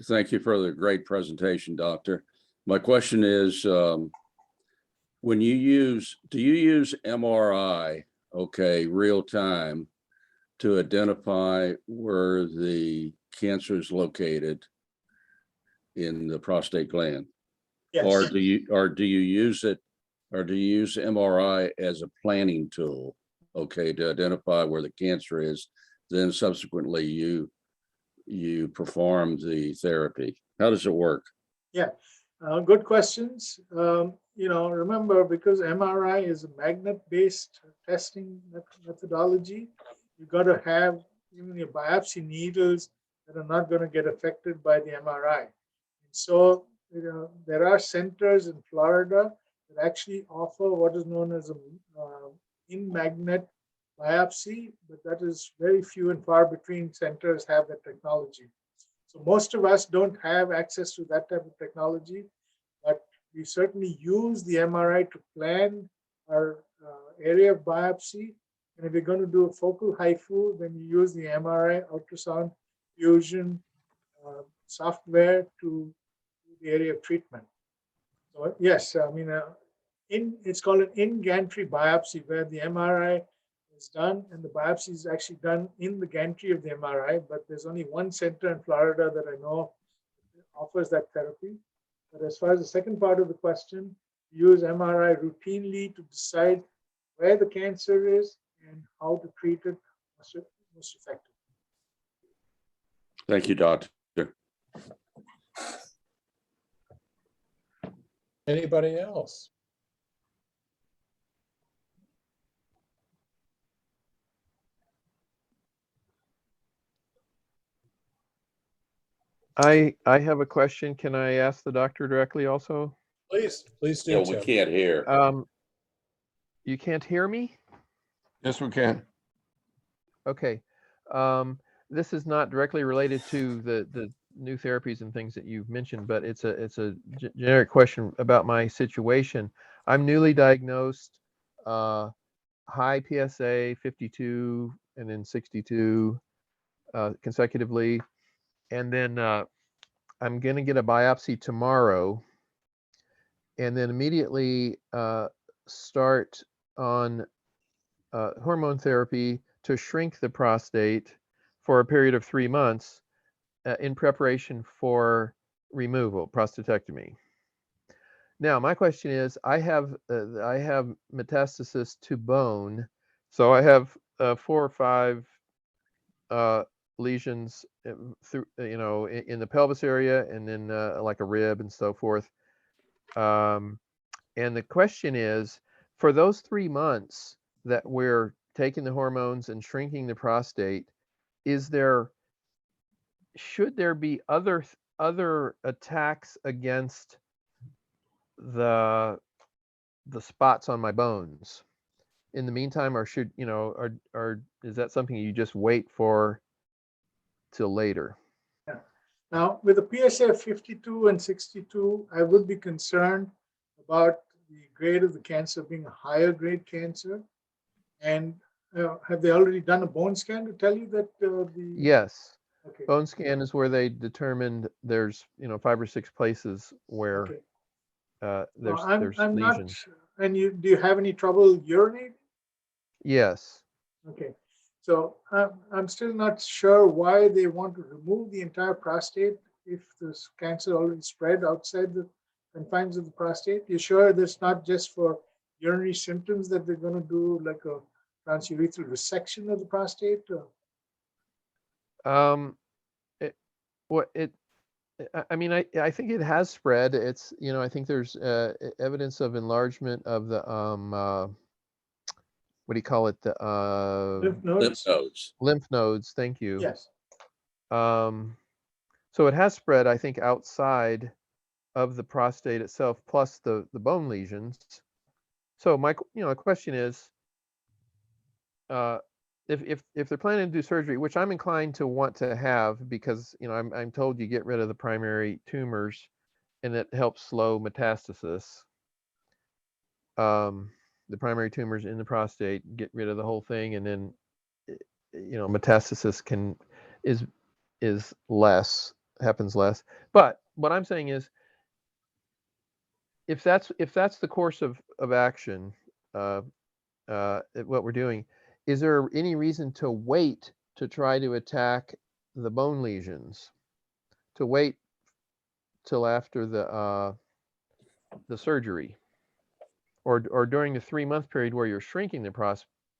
thank you for the great presentation, doctor. My question is, do you use MRI, real time, to identify where the cancer is located in the prostate gland? Yes. Or do you use it, or do you use MRI as a planning tool, okay, to identify where the cancer is, then subsequently you perform the therapy? How does it work? Yeah, good questions. Remember, because MRI is a magnet-based testing methodology, you got to have even your biopsy needles that are not going to get affected by the MRI. And so, there are centers in Florida that actually offer what is known as a in-magnet biopsy, but that is very few and far between centers have that technology. So most of us don't have access to that type of technology, but we certainly use the MRI to plan our area of biopsy. And if you're going to do a focal Haifu, then you use the MRI ultrasound fusion software to the area of treatment. So yes, I mean, it's called an in-gantry biopsy, where the MRI is done and the biopsy is actually done in the gantry of the MRI, but there's only one center in Florida that I know offers that therapy. But as far as the second part of the question, we use MRI routinely to decide where the cancer is and how to treat it most effectively. Thank you, Doctor. Anybody else? I have a question. Can I ask the doctor directly also? Please do. Yeah, we Tim. can't hear. You can't hear me? Yes, we can. Okay. This is not directly related to the new therapies and things that you've mentioned, but it's a generic question about my situation. I'm newly diagnosed, high PSA 52 and then 62 consecutively. And then I'm going to get a biopsy tomorrow, and then immediately start on hormone therapy to shrink the prostate for a period of 3 months in preparation for removal, prostatectomy. Now, my question is, I have metastasis to bone, so I have 4 or 5 lesions through, in the pelvis area, and then like a rib and so forth. And the question is, for those 3 months that we're taking the hormones and shrinking the prostate, should there be other attacks against the spots on my bones in the meantime, or should, or is that something you just wait for till later? Yeah. Now, with the PSA of 52 and 62, I would be concerned about the grade of the cancer being a higher grade cancer. And have they already done a bone scan to tell you that Yes. Okay. Bone scan is where they determined there's 5 or 6 places where there's I'm lesions. not. And do you have any trouble urinating? Yes. Okay. So I'm still not sure why they want to remove the entire prostate if this cancer already spread outside the confines of the prostate. You sure that's not just for urinary symptoms that they're going to do like a transurethral resection of the prostate? I think it has spread. It's, I think there's evidence of enlargement of the what do you call it? The Lymph Lymph nodes? nodes. lymph nodes. Thank you. Yes. So it has spread, I think, outside of the prostate itself, plus the bone lesions. So my question is, if they're planning to do surgery, which I'm inclined to want to have, because I'm told you get rid of the primary tumors, and it helps slow metastasis. The primary tumors in the prostate, get rid of the whole thing, and then metastasis happens less. But what I'm saying is, if that's the course of action, what we're doing, is there any reason to wait to try to attack the bone lesions? To wait till after the surgery, or during the 3-month period where you're shrinking the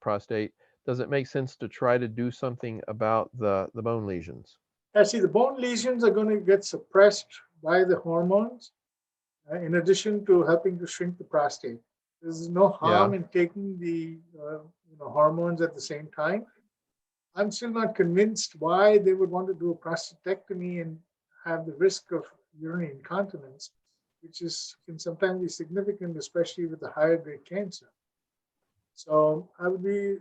prostate? Does it make sense to try to do something about the bone lesions? See, the bone lesions are going to get suppressed by the hormones, in addition to helping to shrink the prostate. There's no harm in taking the hormones at the same time. I'm still not convinced why they would want to do a prostatectomy and have the risk of urinary incontinence, which can sometimes be significant, especially with the higher grade cancer. So I would be,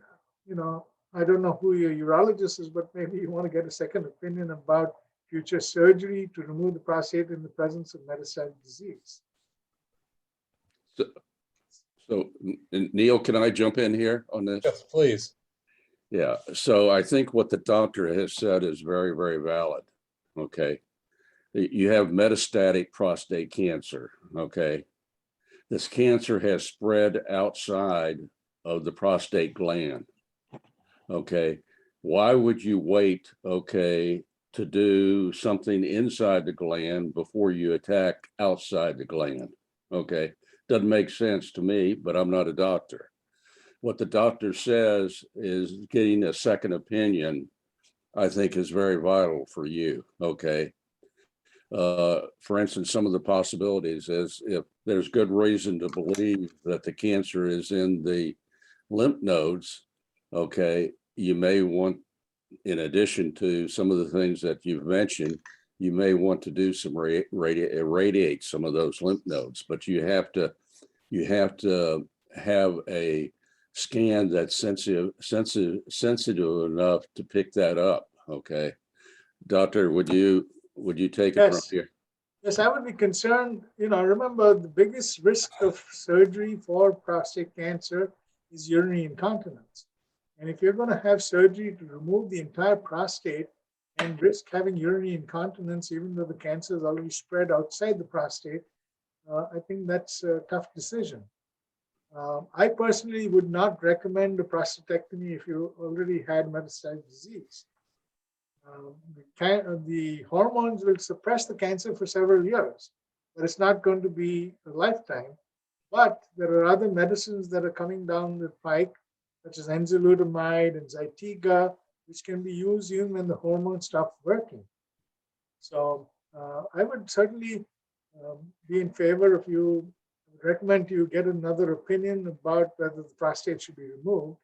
I don't know who your urologist is, but maybe you want to get a second opinion about future surgery to remove the prostate in the presence of metastatic disease. So Neil, can I jump in here on this? Yes, please. Yeah, so I think what the doctor has said is very, very valid. Okay. You have metastatic prostate cancer. Okay. This cancer has spread outside of the prostate gland. Okay. Why would you wait, okay, to do something inside the gland before you attack outside the gland? Okay. Doesn't make sense to me, but I'm not a doctor. What the doctor says is getting a second opinion, I think, is very vital for you. Okay. For instance, some of the possibilities is if there's good reason to believe that the cancer is in the lymph nodes, okay, you may want, in addition to some of the things that you've mentioned, you may want to do some irradiate some of those lymph nodes, but you have to have a scan that's sensitive enough to pick that up. Okay, doctor, would you take it from here? Yes, I would be concerned. Remember, the biggest risk of surgery for prostate cancer is urinary incontinence. And if you're going to have surgery to remove the entire prostate and risk having urinary incontinence, even though the cancer is already spread outside the prostate, I think that's a tough decision. I personally would not recommend a prostatectomy if you already had metastatic disease. The hormones will suppress the cancer for several years, but it's not going to be a lifetime. But there are other medicines that are coming down the pike, such as enzalutamide and Zytiga, which can be used even when the hormones stop working. So I would certainly be in favor of you. Recommend you get another opinion about whether the prostate should be removed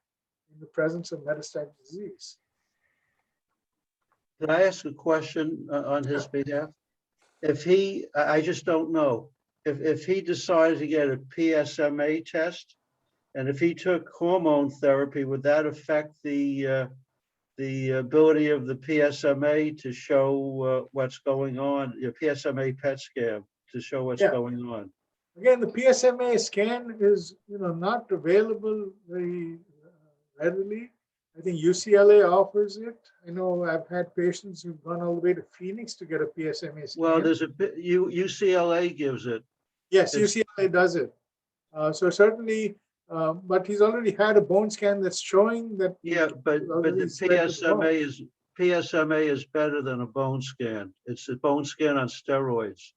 in the presence of metastatic disease. Can I ask a question on his behalf? If I just don't know, if he decided to get a PSMA test, and if he took hormone therapy, would that affect the ability of the PSMA to show what's going on, your PSMA PET scan to show what's going on? Again, the PSMA scan is not available very readily. I think UCLA offers it. I know I've had patients who've gone all the way to Phoenix to get a PSMA scan. Well, there's UCLA gives it. Yes, UCLA does it. So certainly, but he's already had a bone scan that's showing that. Yeah, but the PSMA is better than a bone scan. It's a bone scan on steroids.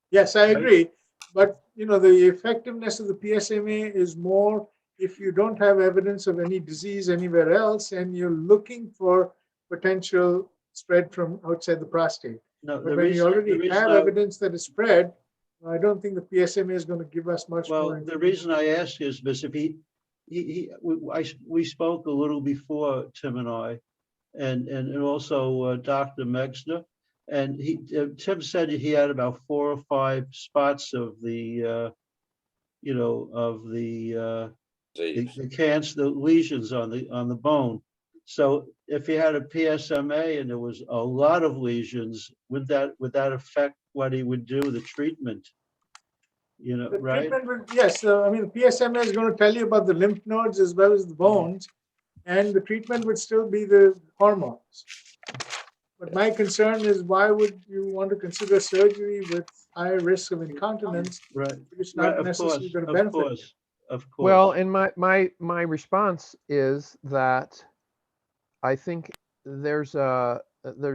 Yes, I agree. But the effectiveness of the PSMA is more if you don't have evidence of any disease anywhere else and you're looking for potential spread from outside the prostate. No, but when you already have evidence that is spread, I don't think the PSMA is going to give us much more. Well, the reason I ask is because if we spoke a little before, Tim and I, and also Dr. Megsner, and Tim said he had about 4 or 5 spots of the cancer, the lesions on the bone. So if he had a PSMA and there was a lot of lesions, would that affect what he would do, the treatment? Right? Yes. I mean, the PSMA is going to tell you about the lymph nodes as well as the bones, and the treatment would still be the hormones. But my concern is, why would you want to consider surgery with higher risk of incontinence? Right. It's not necessarily going to benefit. of course. Well, and my response is that I think there's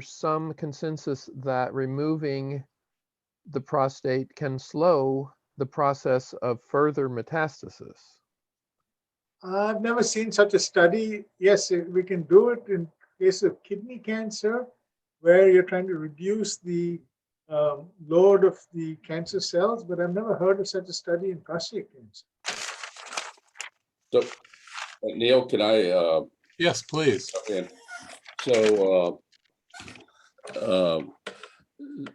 some consensus that removing the prostate can slow the process of further metastasis. I've never seen such a study. Yes, we can do it in case of kidney cancer, where you're trying to reduce the load of the cancer cells, but I've never heard of such a study in prostate cancer. So, Neil, can I, Yes, please. in? So,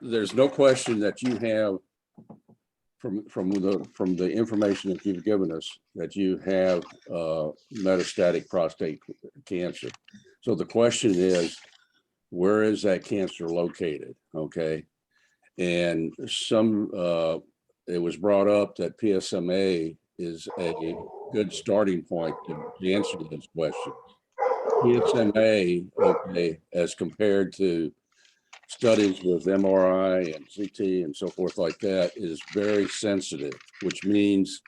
there's no question that you have from the information that you've given us that you have metastatic prostate cancer. So the question is, where is that cancer located? Okay, and it was brought up that PSMA is a good starting point to answer this question. PSMA, okay, as compared to studies with MRI and CT and so forth like that, is very sensitive, which means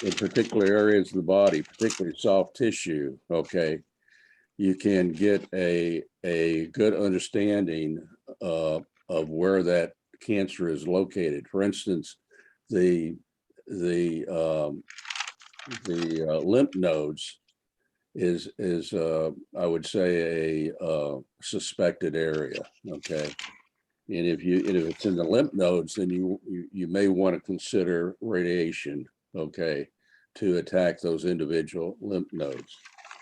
in particular areas of the body, particularly soft tissue, okay, you can get a good understanding of where that cancer is located. For instance, the lymph nodes is I would say a suspected area, okay? And if it's in the lymph nodes, then you may want to consider radiation, okay, to attack those individual lymph nodes.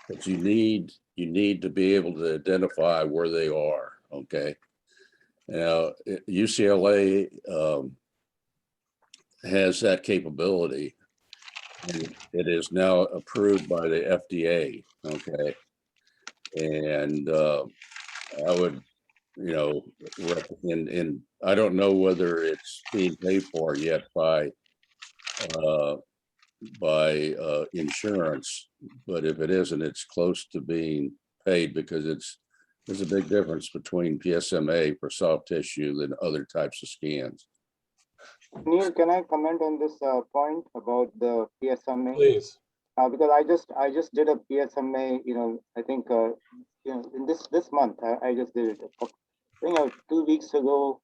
But you need to be able to identify where they are, okay? Now, UCLA has that capability, and it is now approved by the FDA, okay? And I would, recommend, and I don't know whether it's being paid for yet by insurance, but if it isn't, it's close to being paid, because there's a big difference between PSMA for soft tissue than other types of scans. Neil, can I comment on this point about the PSMA? Please. Because I just did a PSMA, I think, in this month, I just did it. I think 2 weeks ago,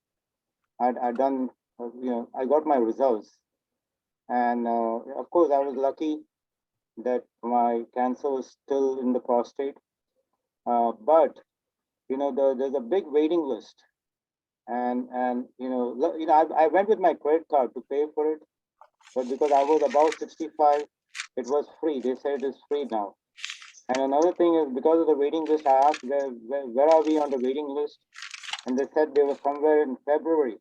I'd done, I got my results. And of course, I was lucky that my cancer was still in the prostate. But, there's a big waiting list. And I went with my credit card to pay for it, but because I was about 65, it was free. They said it's free now. And another thing is, because of the waiting list, I asked where are we on the waiting list, and they said they were somewhere in February.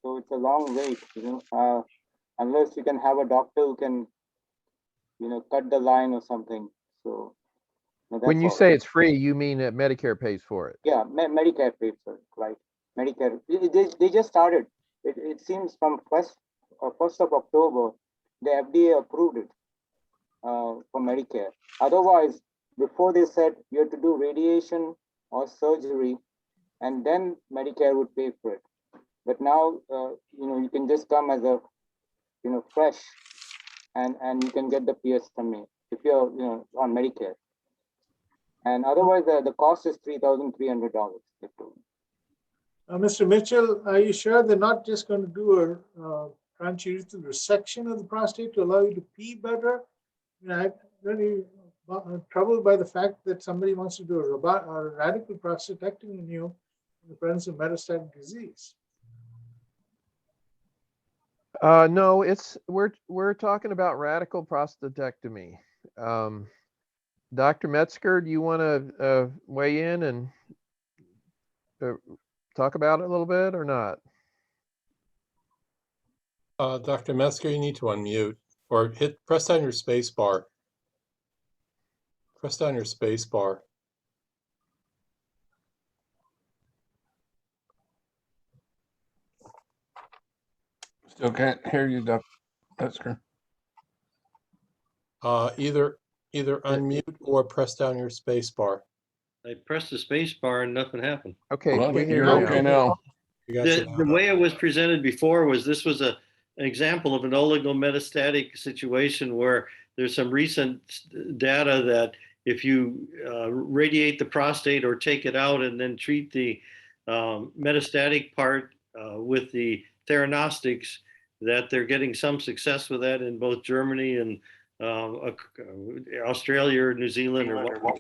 So it's a long wait, unless you can have a doctor who can, cut the line or something. So When you say it's free, you mean that Medicare pays for it? Yeah, Medicare pays for it, right? Medicare, they just started. It seems from 1st of October, the FDA approved it for Medicare. Otherwise, before they said you have to do radiation or surgery, and then Medicare would pay for it. But now, you can just come as a, fresh, and you can get the PSMA if you're, on Medicare. And otherwise, the cost is $3,300. Mr. Mitchell, are you sure they're not just going to do a transurethral resection of the prostate to allow you to pee better? I'm really troubled by the fact that somebody wants to do a radical prostatectomy in you in the presence of metastatic disease. No, we're talking about radical prostatectomy. Dr. Metzger, do you want to weigh in and talk about it a little bit or not? Dr. Metzger, you need to unmute or press down your space bar. Press down your space bar. Still can't hear you, Dr. Metzger. Either unmute or press down your space bar. I pressed the space bar and nothing happened. Okay, Well, we hear you're you okay now. now. You got The way it was presented before was this was a example of an oligometastatic situation where there's some recent data that if you radiate the prostate or take it out and then treat the metastatic part with the theranostics, that they're getting some success with that in both Germany and Australia or New Zealand or what.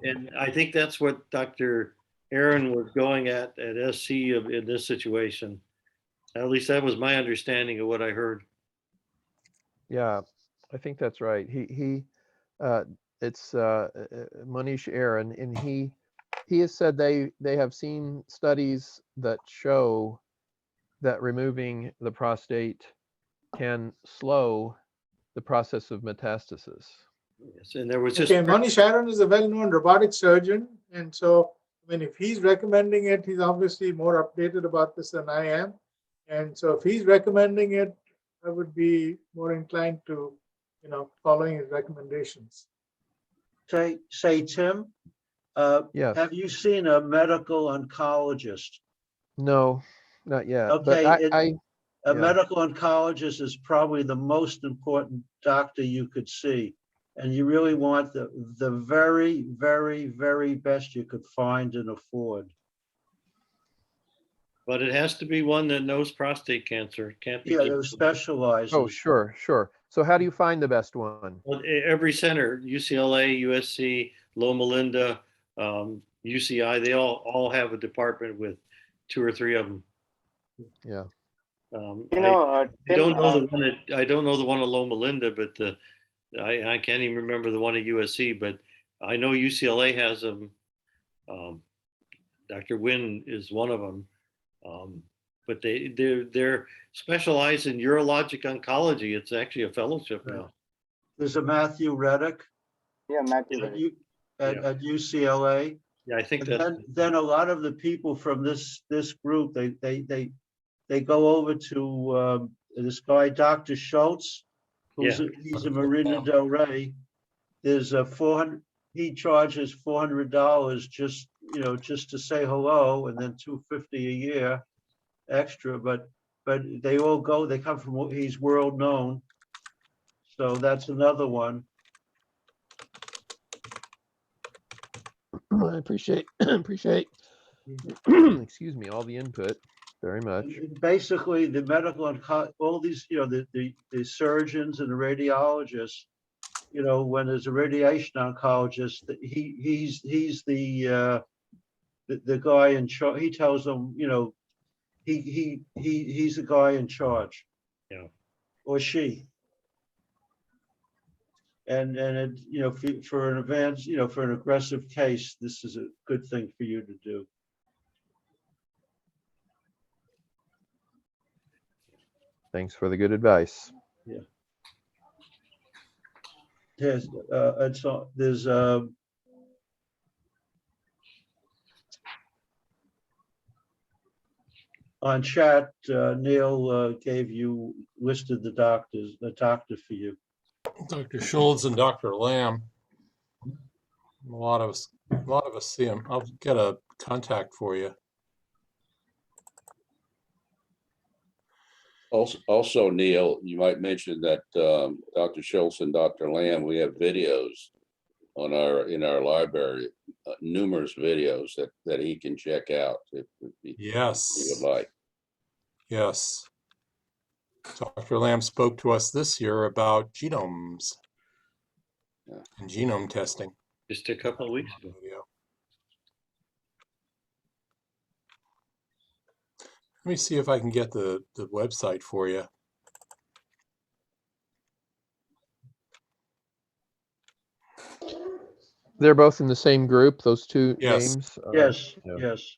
And I think that's what Dr. Aaron was going at SC in this situation. At least that was my understanding of what I heard. Yeah, I think that's right. It's Manish Aaron, and he has said they have seen studies that show that removing the prostate can slow the process of metastasis. Yes, and there was just Okay, Manish Aaron is a well-known robotic surgeon, and so I mean, if he's recommending it, he's obviously more updated about this than I am. And so if he's recommending it, I would be more inclined to, following his recommendations. Say, Tim, Yes. have you seen a medical oncologist? No, not yet. Okay, But a yeah. medical oncologist is probably the most important doctor you could see. And you really want the very, very, very best you could find and afford. But it has to be one that knows prostate cancer. It can't be. Yeah, they're specialized. Oh, sure. So how do you find the best one? Well, every center, UCLA, USC, Loma Linda, UCI, they all have a department with 2 or 3 of them. Yeah. I don't know the one I don't know the one at Loma Linda, but I can't even remember the one at USC. But I know UCLA has them. Dr. Wynn is one of them. But they're specialized in urologic oncology. It's actually a fellowship now. There's a Matthew Reddick. Yeah, Matthew. At UCLA. Yeah, I think And that. then a lot of the people from this group, they go over to this guy, Dr. Schultz, he's a Marina Del Rey. There's a he charges $400 just to say hello, and then $250 a year extra. But they all go. They come from. He's world known, so that's another one. I appreciate excuse me, all the input very much. Basically, the medical all these, the surgeons and the radiologists, when there's a radiation oncologist, he's the guy in charge. He tells them, he's the guy in charge. Yeah. Or she. And it, for an advanced, for an aggressive case, this is a good thing for you to do. Thanks for the good advice. Yeah. There's on chat, Neil listed the doctor for you. Dr. Schultz and Dr. Lamb. A lot of us see him. I'll get a contact for you. Also, Neil, you might mention that Dr. Schultz and Dr. Lamb, we have videos in our library, numerous videos that he can check out if Yes. he would like. Yes. Dr. Lamb spoke to us this year about genomes and genome testing. Just a couple of weeks ago. Let me see if I can get the website for you. They're both in the same group, those two Yes. names? Yes, Yeah. yes.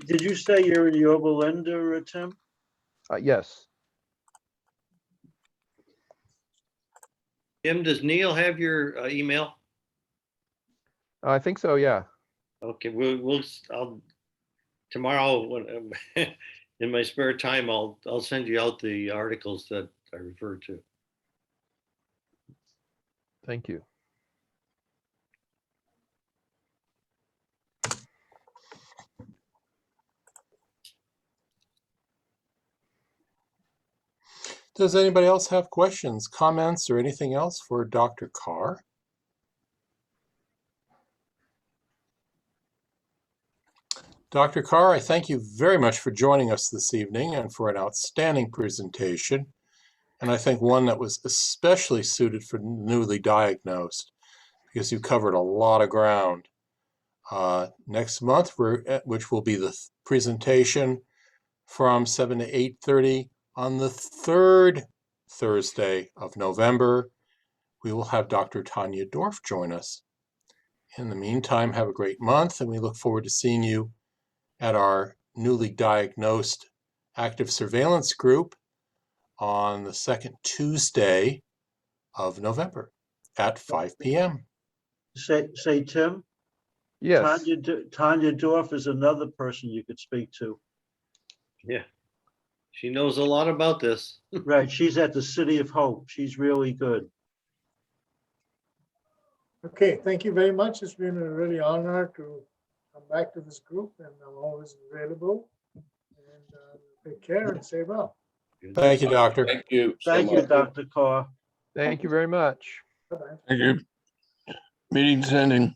Did you say you're in Yorba Linda, Tim? Yes. Tim, does Neil have your email? I think so, yeah. Okay, I'll tomorrow when in my spare time I'll send you out the articles that I referred to. Thank you. Does anybody else have questions, comments, or anything else for Dr. Carr? Dr. Carr, I thank you very much for joining us this evening and for an outstanding presentation. And I think one that was especially suited for newly diagnosed because you covered a lot of ground. Next month, which will be the presentation from 7 to 8:30 on the third Thursday of November, we will have Dr. Tanya Dorf join us. In the meantime, have a great month, and we look forward to seeing you at our newly diagnosed active surveillance group on the second Tuesday of November at 5 p.m. Say, Tim, Yes. Tanya Dorf is another person you could speak to. Yeah. She knows a lot about this. Right, she's at the City of Hope. She's really good. Okay, thank you very much. It's been a really honor to come back to this group, and I'm always available. And take care and stay well. Thank you, Doctor. Thank you. so Thank you, much. Dr. Carr. Thank you very much. Bye-bye. Thank you. Meeting's ending.